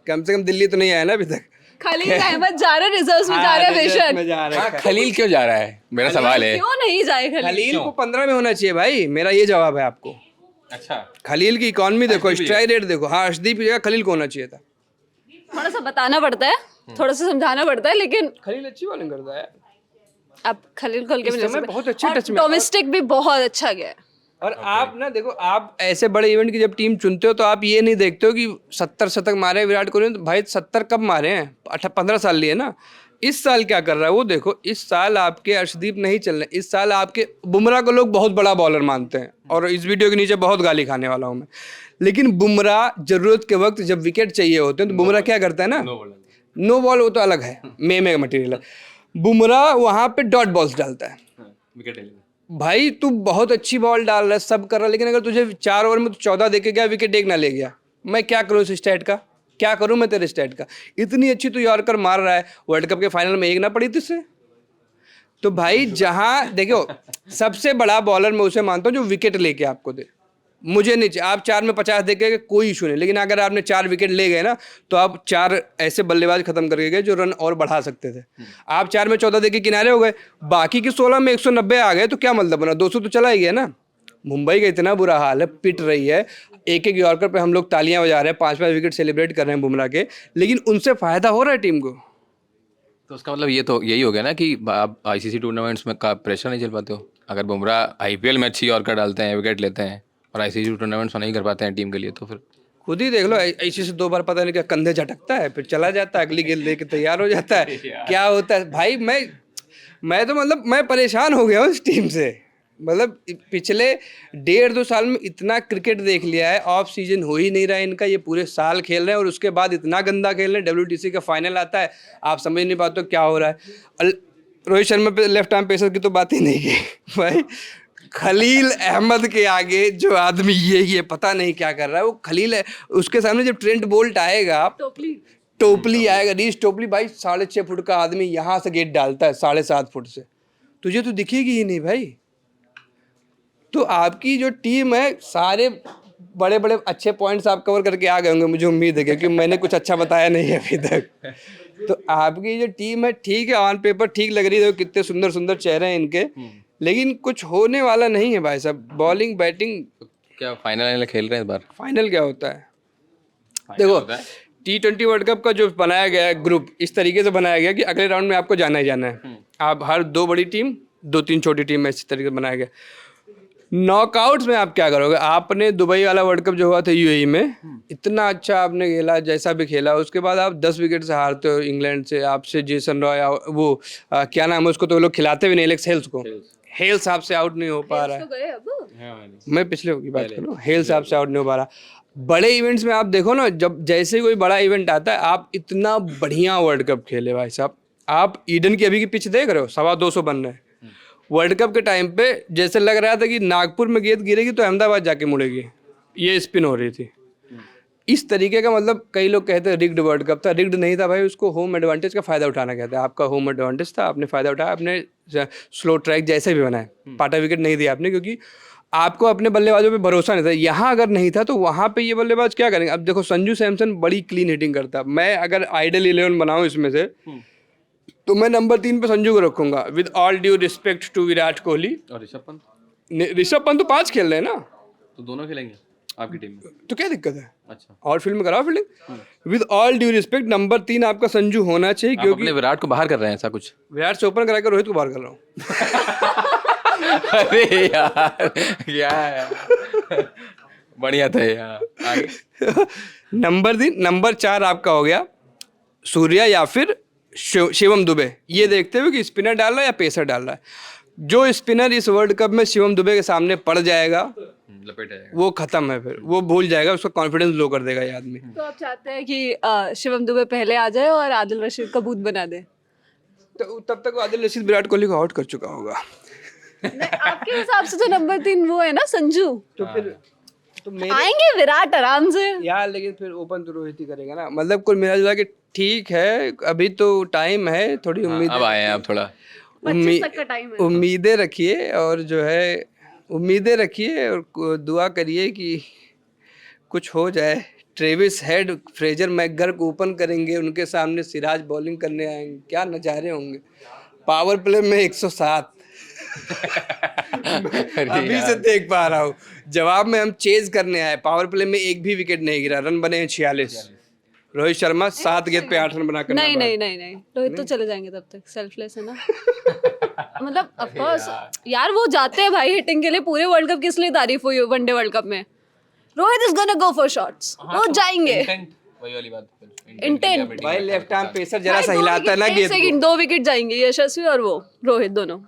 कम से कम दिल्ली तो नहीं आया ना अभी तक।
खलील अहमद जा रहे रिजर्व्स में, जा रहे हैं
रिजर्व में
बेशक।
जा रहा है।
खलील क्यों जा रहा है, मेरा सवाल है।
क्यों नहीं जाए खलील?
खलील को 15 में होना चाहिए भाई, मेरा ये जवाब है आपको।
अच्छा,
खलील की इकॉनमी देखो, स्ट्राइक रेट देखो। हाँ, अर्शदीप की जगह खलील को होना चाहिए था।
थोड़ा सा बताना पड़ता है, थोड़ा सा समझाना पड़ता है, लेकिन
खलील अच्छी बॉलिंग करता है
अब खलील खोल के
इस
भी नहीं
समय
सकते।
बहुत अच्छे
और
टच में।
डोमेस्टिक भी बहुत अच्छा गया है।
और आप ना देखो, आप ऐसे बड़े इवेंट की जब टीम चुनते हो तो आप ये नहीं देखते हो कि 70 शतक मारे विराट कोहली ने। तो भाई 70 कब मारे हैं? 15 साल लिए ना। इस साल क्या कर रहा है वो देखो। इस साल आपके अर्शदीप नहीं चल रहे। इस साल आपके बुमराह को लोग बहुत बड़ा बॉलर मानते हैं, और इस वीडियो के नीचे बहुत गाली खाने वाला हूँ मैं। लेकिन बुमराह जरूरत के वक्त जब विकेट चाहिए होते हैं तो बुमराह क्या करता है ना, नो बॉल, वो तो अलग है, मे मटेरियल है। बुमराह वहाँ पे डॉट बॉल्स डालता है। भाई तू बहुत अच्छी बॉल डाल रहा है, सब कर रहा है, लेकिन अगर तुझे 4 ओवर में तो 14 देके गया, विकेट एक ना ले गया, मैं क्या करूँ इस स्टैट का? क्या करूँ मैं तेरे स्टैट का? इतनी अच्छी तू यॉर्कर मार रहा है, वर्ल्ड कप के फाइनल में एक ना पड़ी तुझसे। तो भाई जहाँ देखो, सबसे बड़ा बॉलर मैं उसे मानता हूँ जो विकेट लेके आपको दे। मुझे नहीं चाहिए आप 4 में 50 देके कोई इशू नहीं, लेकिन अगर आपने 4 विकेट ले गए ना तो आप 4 ऐसे बल्लेबाज खत्म करके गए जो रन और बढ़ा सकते थे। आप 4 में 14 देके किनारे हो गए, बाकी की 16 में 190 आ गए, तो क्या मतलब बना? 200 तो चला ही गया ना। मुंबई का इतना बुरा हाल है, पिट रही है, एक यॉर्कर पे हम लोग तालियां बजा रहे हैं, 5-5 विकेट सेलिब्रेट कर रहे हैं बुमराह के, लेकिन उनसे फायदा हो रहा है टीम को।
तो उसका मतलब ये तो यही हो गया ना कि आप आईसीसी टूर्नामेंट्स में का प्रेशर नहीं झेल पाते हो। अगर बुमराह आईपीएल में अच्छी यॉर्कर डालते हैं, विकेट लेते हैं, और आईसीसी टूर्नामेंट्स में नहीं कर पाते हैं टीम के लिए, तो फिर
खुद ही देख लो, ऐसे से 2 बार पता नहीं क्या कंधे झटकता है, फिर चला जाता है, अगली गेंद लेके तैयार हो जाता है। क्या होता है भाई? मैं तो मतलब मैं परेशान हो गया हूँ इस टीम से। मतलब पिछले 1.5-2 साल में इतना क्रिकेट देख लिया है, ऑफ सीजन हो ही नहीं रहा है इनका, ये पूरे साल खेल रहे हैं और उसके बाद इतना गंदा खेल रहे हैं। WTC का फाइनल आता है, आप समझ नहीं पाते क्या हो रहा है। रोहित शर्मा पे लेफ्ट आर्म पेसर की तो बात ही नहीं की भाई। खलील अहमद के आगे जो आदमी ये पता नहीं क्या कर रहा है, वो खलील है। उसके सामने जब ट्रेंट बोल्ट आएगा, टोपली आएगा, रीस टोपली, भाई 6.5 फुट का आदमी यहाँ से गेट डालता है 7.5 फुट से, तुझे तो दिखेगी ही नहीं भाई। तो आपकी जो टीम है, सारे बड़े बड़े अच्छे पॉइंट्स आप कवर करके आ गए होंगे, मुझे उम्मीद है, क्योंकि मैंने कुछ अच्छा बताया नहीं है अभी तक। तो आपकी जो टीम है ठीक है, ऑन पेपर ठीक लग रही है, कितने सुंदर सुंदर चेहरे हैं इनके, लेकिन कुछ होने वाला नहीं है भाई साहब। बॉलिंग बैटिंग,
क्या फाइनल खेल रहे हैं इस बार?
फाइनल क्या होता है? देखो, T20 वर्ल्ड कप का जो बनाया गया है ग्रुप, इस तरीके से बनाया गया कि अगले राउंड में आपको जाना ही जाना है। आप हर 2 बड़ी टीम, 2-3 छोटी टीम है, इस तरीके से बनाया गया। नॉकआउट्स में आप क्या करोगे? आपने दुबई वाला वर्ल्ड कप जो हुआ था UAE में, इतना अच्छा आपने खेला, जैसा भी खेला, उसके बाद आप 10 विकेट से हारते हो इंग्लैंड से। आपसे जेसन रॉय, वो क्या नाम है उसको, तो वो लोग खिलाते भी नहीं, एलेक्स हेल्स को, हेल्स आपसे आउट नहीं हो पा रहा है। मैं पिछले की बात करूँ, हेल्स आपसे आउट नहीं हो पा रहा। बड़े इवेंट्स में आप देखो ना, जब जैसे ही कोई बड़ा इवेंट आता है, आप इतना बढ़िया वर्ल्ड कप खेले भाई साहब। आप ईडन की अभी की पिच देख रहे हो, 225 बन रहे हैं। वर्ल्ड कप के टाइम पे जैसे लग रहा था कि नागपुर में गेंद गिरेगी तो अहमदाबाद जाके मुड़ेगी, ये स्पिन हो रही थी। इस तरीके का, मतलब कई लोग कहते हैं रिग्ड वर्ल्ड कप था, रिग्ड नहीं था भाई, उसको होम एडवांटेज का फ़ायदा उठाना कहते हैं। आपका होम एडवांटेज था, आपने फ़ायदा उठाया, आपने स्लो ट्रैक जैसे भी बनाए, पाटा विकेट नहीं दिया आपने, क्योंकि आपको अपने बल्लेबाजों पे भरोसा नहीं था। यहाँ अगर नहीं था तो वहाँ पे ये बल्लेबाज क्या करेंगे? अब देखो, संजू सैमसन बड़ी क्लीन हिटिंग करता है। मैं अगर आइडल 11 बनाऊँ इसमें से, तो मैं नंबर 3 पे संजू को रखूंगा, with all due respect to Virat Kohli.
और
ऋषभ पंत तो 5 खेल रहे हैं ना,
तो दोनों खेलेंगे आपकी टीम में,
तो क्या दिक्कत है?
अच्छा।
और फील्ड में कराओ fielding. With all due respect, number 3 आपका संजू होना चाहिए,
आप
क्योंकि
अपने विराट को बाहर कर रहे हैं ऐसा कुछ?
विराट से ओपन करा कर रोहित को बाहर कर रहा हूँ।
अरे यार, क्या है? बढ़िया था यार। आगे।
नंबर 4 आपका हो गया सूर्या या फिर शिवम दुबे। ये देखते हुए कि स्पिनर डाल रहा है या पेसर डाल रहा है। जो स्पिनर इस वर्ल्ड कप में शिवम दुबे के सामने पड़ जाएगा,
लपेट जाएगा,
वो खत्म है, फिर वो भूल जाएगा, उसका कॉन्फिडेंस लो कर देगा ये आदमी।
तो आप चाहते हैं कि शिवम दुबे पहले आ जाए और आदिल रशीद का बूथ बना दे?
तो तब तक आदिल रशीद विराट कोहली को आउट कर चुका होगा।
आपके हिसाब से तो नंबर 3 वो है ना, संजू।
तो फिर तो मेरे
आएंगे विराट आराम से
यार, लेकिन फिर ओपन तो रोहित ही करेगा ना। मतलब कुल मिला जुला के ठीक है, अभी तो टाइम है, थोड़ी उम्मीद,
अब आए हैं आप थोड़ा।
25 तक का टाइम है।
उम्मीदें रखिए, और जो है उम्मीदें रखिए और दुआ करिए कि कुछ हो जाए। ट्रेविस हेड, फ्रेजर मैकगर को ओपन करेंगे, उनके सामने सिराज बॉलिंग करने आएंगे, क्या नज़ारे होंगे। पावर प्ले में 107 अभी से देख पा रहा हूँ। जवाब में हम चेज करने आए, पावर प्ले में एक भी विकेट नहीं गिरा, रन बने हैं 46। रोहित शर्मा 7 गेंद पे 8 रन बनाकर
नहीं, रोहित तो चले जाएंगे तब तक, सेल्फलेस है ना। मतलब ऑफ कोर्स यार, वो जाते हैं भाई हिटिंग के लिए। पूरे वर्ल्ड कप किस लिए तारीफ हुई वनडे वर्ल्ड कप में? Rohit is gonna go for shots, वो जाएंगे।
वही वाली बात,
इंटेंट
भाई लेफ्ट आर्म पेसर जरा सा हिलाता है ना गेंद को।
2 विकेट जाएंगे, यशस्वी और वो रोहित, दोनों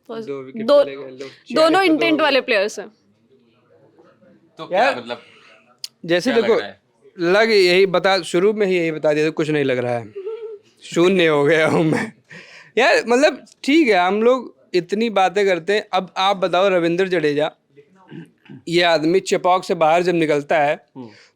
2 विकेट
दो,
चले गए,
दोनों इंटेंट वाले प्लेयर्स हैं।
तो क्या मतलब,
जैसे
क्या
देखो,
लग रहा है?
लग यही बता, शुरू में ही यही बता दिया था, कुछ नहीं लग रहा है, शून्य हो गया हूँ मैं यार। मतलब ठीक है, हम लोग इतनी बातें करते हैं। अब आप बताओ, रविंद्र जडेजा, ये आदमी चेपॉक से बाहर जब निकलता है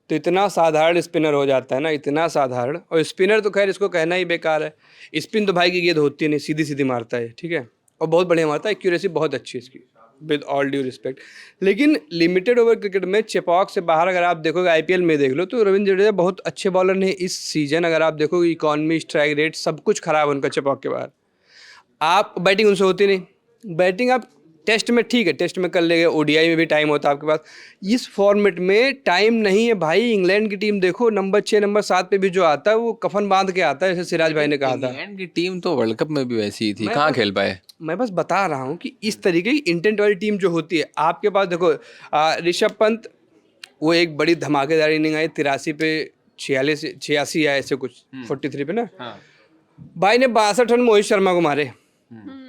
तो इतना साधारण स्पिनर हो जाता है ना, इतना साधारण। और स्पिनर तो खैर इसको कहना ही बेकार है, स्पिन तो भाई की गेंद होती नहीं, सीधी सीधी मारता है, ठीक है, और बहुत बढ़िया मारता है, एक्यूरेसी बहुत अच्छी है इसकी, विद ऑल ड्यू रिस्पेक्ट। लेकिन लिमिटेड ओवर क्रिकेट में चेपॉक से बाहर अगर आप देखोगे, IPL में देख लो, तो रविंद्र जडेजा बहुत अच्छे बॉलर नहीं इस सीजन। अगर आप देखोगे इकॉनमी, स्ट्राइक रेट, सब कुछ खराब है उनका चेपॉक के बाहर। आप बैटिंग उनसे होती नहीं, बैटिंग आप टेस्ट में ठीक है, टेस्ट में कर लेंगे, ODI में भी टाइम होता है आपके पास। इस फॉर्मेट में टाइम नहीं है भाई। इंग्लैंड की टीम देखो, नंबर 6 नंबर 7 पे भी जो आता है वो कफन बांध के आता है, जैसे सिराज भाई ने कहा था।
इंग्लैंड की टीम तो वर्ल्ड कप में भी वैसी ही थी, कहाँ खेल पाए।
मैं बस बता रहा हूँ कि इस तरीके की इंटेंट वाली टीम जो होती है आपके पास, देखो ऋषभ पंत, वो एक बड़ी धमाकेदार इनिंग आई, 83 पे 86 आए ऐसे कुछ, 43 पे ना, भाई ने 62 रन मोहित शर्मा को मारे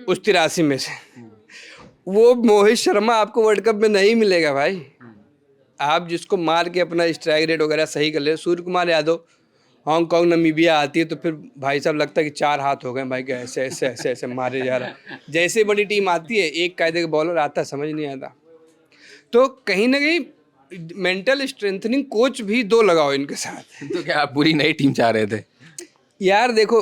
उस 83 में से। वो मोहित शर्मा आपको वर्ल्ड कप में नहीं मिलेगा भाई। आप जिसको मार के अपना स्ट्राइक रेट वगैरह सही कर ले, सूर्य कुमार यादव हांगकांग नमीबिया आती है तो फिर भाई साहब लगता है कि 4 हाथ हो गए भाई के, ऐसे ऐसे ऐसे ऐसे मारे जा रहा है। जैसे बड़ी टीम आती है एक कायदे का बॉलर आता है, समझ नहीं आता। तो कहीं ना कहीं मेंटल स्ट्रेंथनिंग कोच भी 2 लगाओ इनके साथ।
तो क्या आप पूरी नई टीम चाह रहे थे?
यार देखो,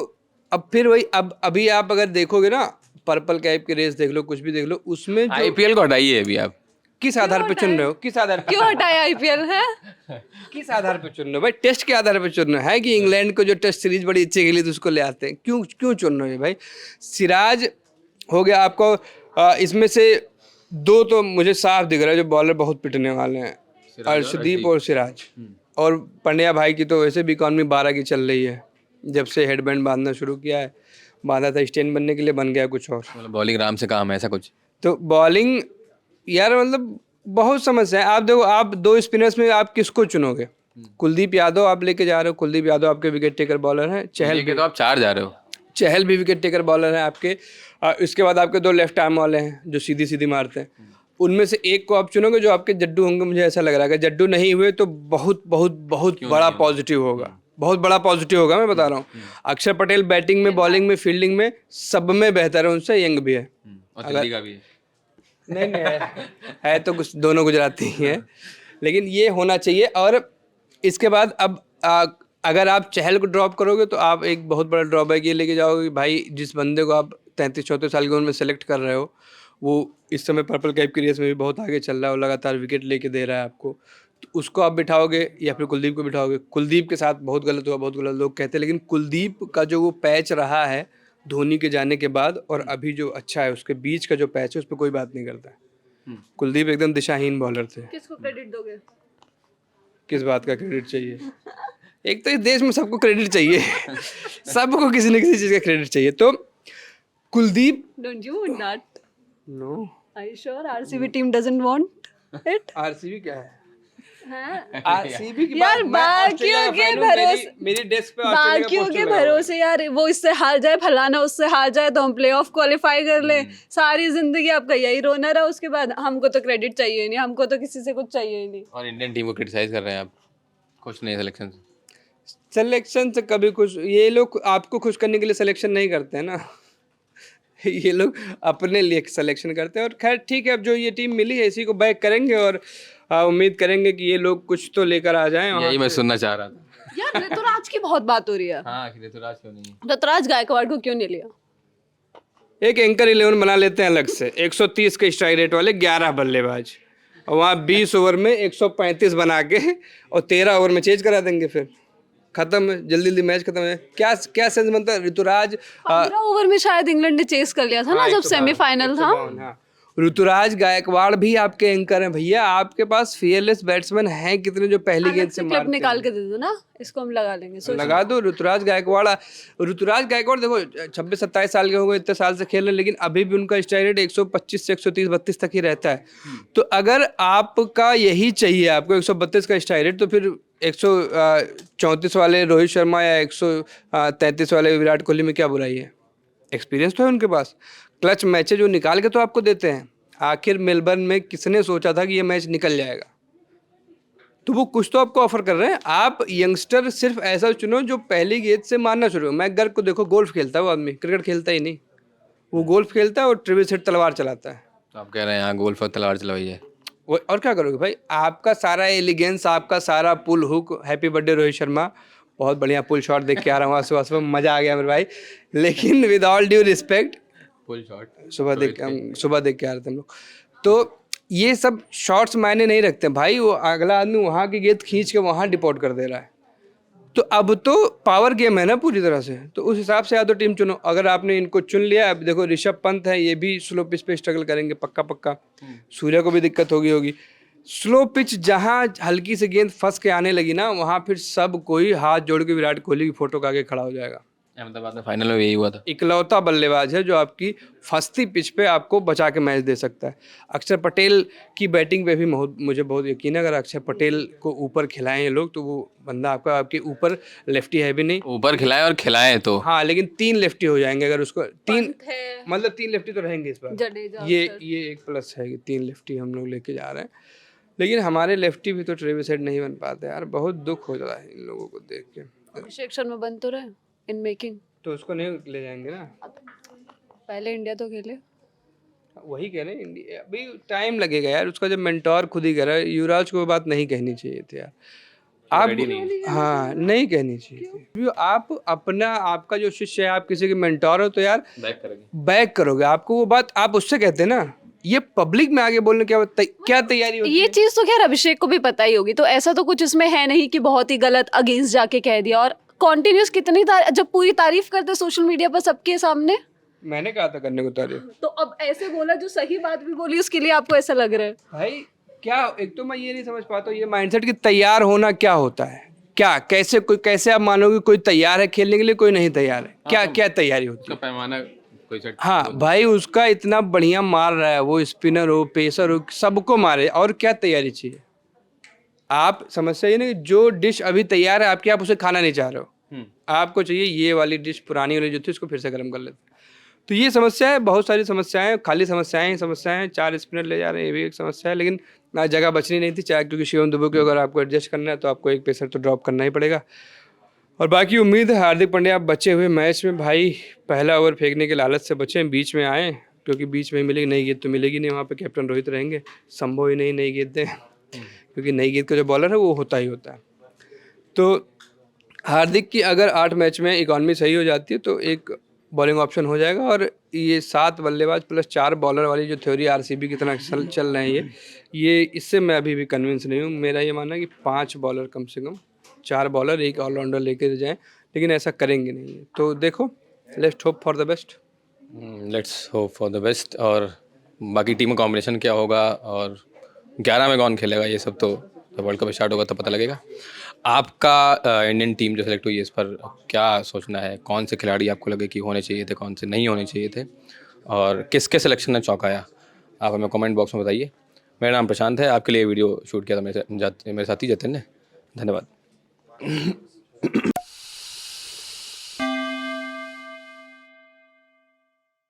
अब फिर वही, अब अभी आप अगर देखोगे ना, पर्पल कैप की रेस देख लो, कुछ भी देख लो, उसमें जो
आईपीएल को हटाइए अभी आप।
किस आधार पे चुन रहे हो, किस आधार पे,
क्यों हटाया आईपीएल है?
किस आधार पे चुन रहे हो भाई? टेस्ट के आधार पे चुन रहे हो? है कि इंग्लैंड को जो टेस्ट सीरीज बड़ी अच्छी खेली तो उसको ले आते हैं, क्यों क्यों चुन रहे हो भाई? सिराज हो गया आपको, इसमें से 2 तो मुझे साफ दिख रहा है जो बॉलर बहुत पिटने वाले हैं, अर्शदीप और सिराज। और पंड्या भाई की तो वैसे भी इकॉनमी 12 की चल रही है, जब से हेडबैंड बांधना शुरू किया है। बांधा था स्टैंड बनने के लिए, बन गया कुछ और।
मतलब बॉलिंग राम से काम है ऐसा कुछ?
तो बॉलिंग यार मतलब बहुत समस्या है। आप देखो, आप 2 स्पिनर्स में आप किसको चुनोगे? कुलदीप यादव आप लेके जा रहे हो, कुलदीप यादव आपके विकेट टेकर बॉलर हैं।
लेके तो आप 4 जा रहे हो।
चहल भी विकेट टेकर बॉलर हैं आपके। इसके बाद आपके 2 लेफ्ट आर्म वाले हैं जो सीधी सीधी मारते हैं। उनमें से एक को आप चुनोगे जो आपके जड्डू होंगे। मुझे ऐसा लग रहा है कि जड्डू नहीं हुए तो बहुत बहुत बहुत बड़ा पॉजिटिव होगा, बहुत बड़ा पॉजिटिव होगा, मैं बता रहा हूँ। अक्षर पटेल बैटिंग में, बॉलिंग में, फील्डिंग में सब में बेहतर है उनसे, यंग भी है।
और दिल्ली का भी है।
नहीं है तो कुछ दोनों गुजराती ही है, लेकिन ये होना चाहिए। और इसके बाद अब अगर आप चहल को ड्रॉप करोगे तो आप एक बहुत बड़ा ड्रॉबैक ये लेके जाओगे कि भाई जिस बंदे को आप 33-34 साल की उम्र में सेलेक्ट कर रहे हो, वो इस समय पर्पल कैप की रेस में भी बहुत आगे चल रहा है और लगातार विकेट लेके दे रहा है आपको, तो उसको आप बिठाओगे या फिर कुलदीप को बिठाओगे? कुलदीप के साथ बहुत गलत हुआ, बहुत गलत लोग कहते हैं, लेकिन कुलदीप का जो वो पैच रहा है धोनी के जाने के बाद और अभी जो अच्छा है, उसके बीच का जो पैच है उस पर कोई बात नहीं करता है। कुलदीप एकदम दिशाहीन बॉलर थे।
किसको क्रेडिट दोगे?
किस बात का क्रेडिट चाहिए? एक तो इस देश में सबको क्रेडिट चाहिए सबको किसी न किसी चीज़ का क्रेडिट चाहिए। तो Kuldeep,
don't you want that?
No,
are you sure RCB team doesn't want it?
RCB क्या है?
हैं?
आरसीबी की
यार
बात, मैं ऑस्ट्रेलिया
बाकियों
का
के
fan हूँ,
भरोसे,
मेरी डेस्क पे ऑस्ट्रेलिया का
बाकियों
पोस्टर
के
लगा हुआ है।
भरोसे यार, वो इससे हार जाए, फलाना उससे हार जाए तो हम प्लेऑफ क्वालिफाई कर ले। सारी जिंदगी आपका यही रोना रहा, उसके बाद हमको तो क्रेडिट चाहिए ही नहीं, हमको तो किसी से कुछ चाहिए ही नहीं।
और इंडियन टीम को क्रिटिसाइज कर रहे हैं आप, खुश नहीं सिलेक्शन से?
सिलेक्शन से कभी खुश, ये लोग आपको खुश करने के लिए सिलेक्शन नहीं करते हैं ना ये लोग अपने लिए सिलेक्शन करते हैं। और खैर ठीक है, अब जो ये टीम मिली है इसी को बैक करेंगे और उम्मीद करेंगे कि ये लोग कुछ तो लेकर आ जाएं।
यही मैं सुनना चाह रहा था।
यार ऋतुराज की बहुत बात हो रही है।
हाँ, ऋतुराज क्यों नहीं?
ऋतुराज गायकवाड़ को क्यों नहीं लिया?
एक एंकर 11 बना लेते हैं अलग से, 130 के स्ट्राइक रेट वाले 11 बल्लेबाज, और वहाँ 20 ओवर में 135 बना के और 13 ओवर में चेंज करा देंगे, फिर खत्म, जल्दी जल्दी मैच खत्म है। क्या क्या सेंस बनता है? ऋतुराज
15 ओवर में शायद इंग्लैंड ने चेस कर लिया था ना, जब सेमीफाइनल था।
हाँ, ऋतुराज गायकवाड़ भी आपके एंकर हैं भैया। आपके पास फियरलेस बैट्समैन हैं कितने जो पहली गेंद से
क्लिप
मारते
निकाल
हैं।
के दे दो ना, इसको हम लगा लेंगे। सोचो।
लगा दो ऋतुराज गायकवाड़। ऋतुराज गायकवाड़ देखो 26-27 साल के हो गए, इतने साल से खेल रहे हैं, लेकिन अभी भी उनका स्ट्राइक रेट 125 से 130-32 तक ही रहता है। तो अगर आपका यही चाहिए, आपको 132 का स्ट्राइक रेट, तो फिर 134 वाले रोहित शर्मा या 133 वाले विराट कोहली में क्या बुराई है? एक्सपीरियंस तो है उनके पास, क्लच मैचेज जो निकाल के तो आपको देते हैं। आखिर मेलबर्न में किसने सोचा था कि ये मैच निकल जाएगा? तो वो कुछ तो आपको ऑफर कर रहे हैं। आप यंगस्टर सिर्फ ऐसा चुनो जो पहली गेंद से मारना शुरू हो। मैं गर्ग को देखो, गोल्फ खेलता है वो आदमी, क्रिकेट खेलता ही नहीं। वो गोल्फ खेलता है और ट्रिविस हेड तलवार चलाता है।
तो आप कह रहे हैं यहाँ गोल्फ और तलवार चलवाई है?
वो और क्या करोगे भाई? आपका सारा एलिगेंस, आपका सारा pull hook, happy birthday Rohit Sharma, बहुत बढ़िया पुल शॉट देख के आ रहा हूँ आज सुबह, मज़ा आ गया मेरे भाई। लेकिन with all due respect,
full shot
सुबह देख के आ रहे थे हम लोग, तो ये सब शॉट्स मायने नहीं रखते भाई। वो अगला आदमी वहाँ की गेंद खींच के वहाँ डिपोट कर दे रहा है। तो अब तो पावर गेम है ना पूरी तरह से, तो उस हिसाब से या तो टीम चुनो। अगर आपने इनको चुन लिया, अब देखो ऋषभ पंत है, ये भी स्लो पिच पे स्ट्रगल करेंगे पक्का। सूर्य को भी दिक्कत होगी। स्लो पिच जहाँ हल्की से गेंद फंस के आने लगी ना, वहाँ फिर सब कोई हाथ जोड़ के विराट कोहली की फोटो के आगे खड़ा हो जाएगा।
अहमदाबाद में फाइनल में यही हुआ था।
इकलौता बल्लेबाज है जो आपकी फंसती पिच पे आपको बचा के मैच दे सकता है। अक्षर पटेल की बैटिंग पे भी मुझे बहुत यकीन है। अगर अक्षर पटेल को ऊपर खिलाएं ये लोग, तो वो बंदा आपके ऊपर लेफ्टी है भी नहीं,
ऊपर खिलाए और खिलाए तो
हाँ, लेकिन 3 लेफ्टी हो जाएंगे अगर उसको 3, मतलब 3 लेफ्टी तो रहेंगे इस बार।
जडेजा,
ये एक प्लस है कि 3 लेफ्टी हम लोग लेके जा रहे हैं। लेकिन हमारे लेफ्टी भी तो ट्रेविस हेड नहीं बन पाते यार, बहुत दुख हो जाता है इन लोगों को देख के।
अभिषेक शर्मा बन तो रहे इन मेकिंग,
तो उसको नहीं ले जाएंगे ना,
पहले इंडिया तो खेले।
वही कह रहे हैं इंडिया अभी टाइम लगेगा यार, उसका जब मेंटोर खुद ही कह रहा है, युवराज को वो बात नहीं कहनी चाहिए थी यार, आप हाँ नहीं कहनी चाहिए थी, क्योंकि आप अपना आपका जो शिष्य है, आप किसी के मेंटोर हो तो यार बैक करोगे, आपको वो बात आप उससे कहते हैं ना, ये पब्लिक में आगे बोलने क्या तैयारी होती
ये
है?
चीज तो खैर अभिषेक को भी पता ही होगी, तो ऐसा तो कुछ इसमें है नहीं कि बहुत ही गलत अगेंस्ट जाके कह दिया। और कॉन्टिन्यूस कितनी जब पूरी तारीफ करते सोशल मीडिया पर सबके सामने,
मैंने कहा था करने को तारीफ,
तो अब ऐसे बोला जो सही बात भी बोली उसके लिए आपको ऐसा लग रहा है?
भाई क्या, एक तो मैं ये नहीं समझ पाता हूँ ये माइंडसेट कि तैयार होना क्या होता है, क्या कैसे आप मानोगे कोई तैयार है खेलने के लिए, कोई नहीं तैयार है, क्या तैयारी होती है?
पैमाना कोई सेट
हाँ भाई उसका इतना बढ़िया मार रहा है, वो स्पिनर हो पेसर हो सबको मारे, और क्या तैयारी चाहिए? आप समस्या ये ना कि जो डिश अभी तैयार है आपकी, आप उसे खाना नहीं चाह रहे हो, आपको चाहिए ये वाली डिश पुरानी वाली जो थी उसको फिर से गर्म कर लेते। तो ये समस्या है, बहुत सारी समस्याएं, खाली समस्याएं ही समस्याएं हैं, 4 स्पिनर ले जा रहे हैं ये भी एक समस्या है, लेकिन जगह बचनी नहीं थी चाहे, क्योंकि शिवम दुबे को अगर आपको एडजस्ट करना है तो आपको एक पेसर तो ड्रॉप करना ही पड़ेगा। और बाकी उम्मीद है हार्दिक पांड्या आप बचे हुए मैच में भाई पहला ओवर फेंकने के लालच से बचें, बीच में आएँ, क्योंकि बीच में मिलेगी नई गेंद तो मिलेगी नहीं, वहाँ पे कैप्टन रोहित रहेंगे, संभव ही नहीं नई गेंदें, क्योंकि नई गेंद का जो बॉलर है वो होता ही होता है। तो हार्दिक की अगर 8 मैच में इकॉनमी सही हो जाती है तो एक बॉलिंग ऑप्शन हो जाएगा, और ये 7 बल्लेबाज प्लस 4 बॉलर वाली जो थ्योरी आरसीबी की तरह चल रहे हैं ये इससे मैं अभी भी कन्विंस नहीं हूँ। मेरा ये मानना है कि 5 बॉलर कम से कम, 4 बॉलर एक ऑलराउंडर लेकर जाएं, लेकिन ऐसा करेंगे नहीं। तो देखो, let's hope for the best.
Let's hope for the best. और बाकी टीम कॉम्बिनेशन क्या होगा और 11 में कौन खेलेगा ये सब तो जब वर्ल्ड कप स्टार्ट होगा तो पता लगेगा। आपका इंडियन टीम जो सेलेक्ट हुई है इस पर क्या सोचना है, कौन से खिलाड़ी आपको लगे कि होने चाहिए थे, कौन से नहीं होने चाहिए थे, और किसके सिलेक्शन ने चौंकाया, आप हमें कमेंट बॉक्स में बताइए। मेरा नाम प्रशांत है, आपके लिए वीडियो शूट किया था मेरे साथी जतिन ने। धन्यवाद।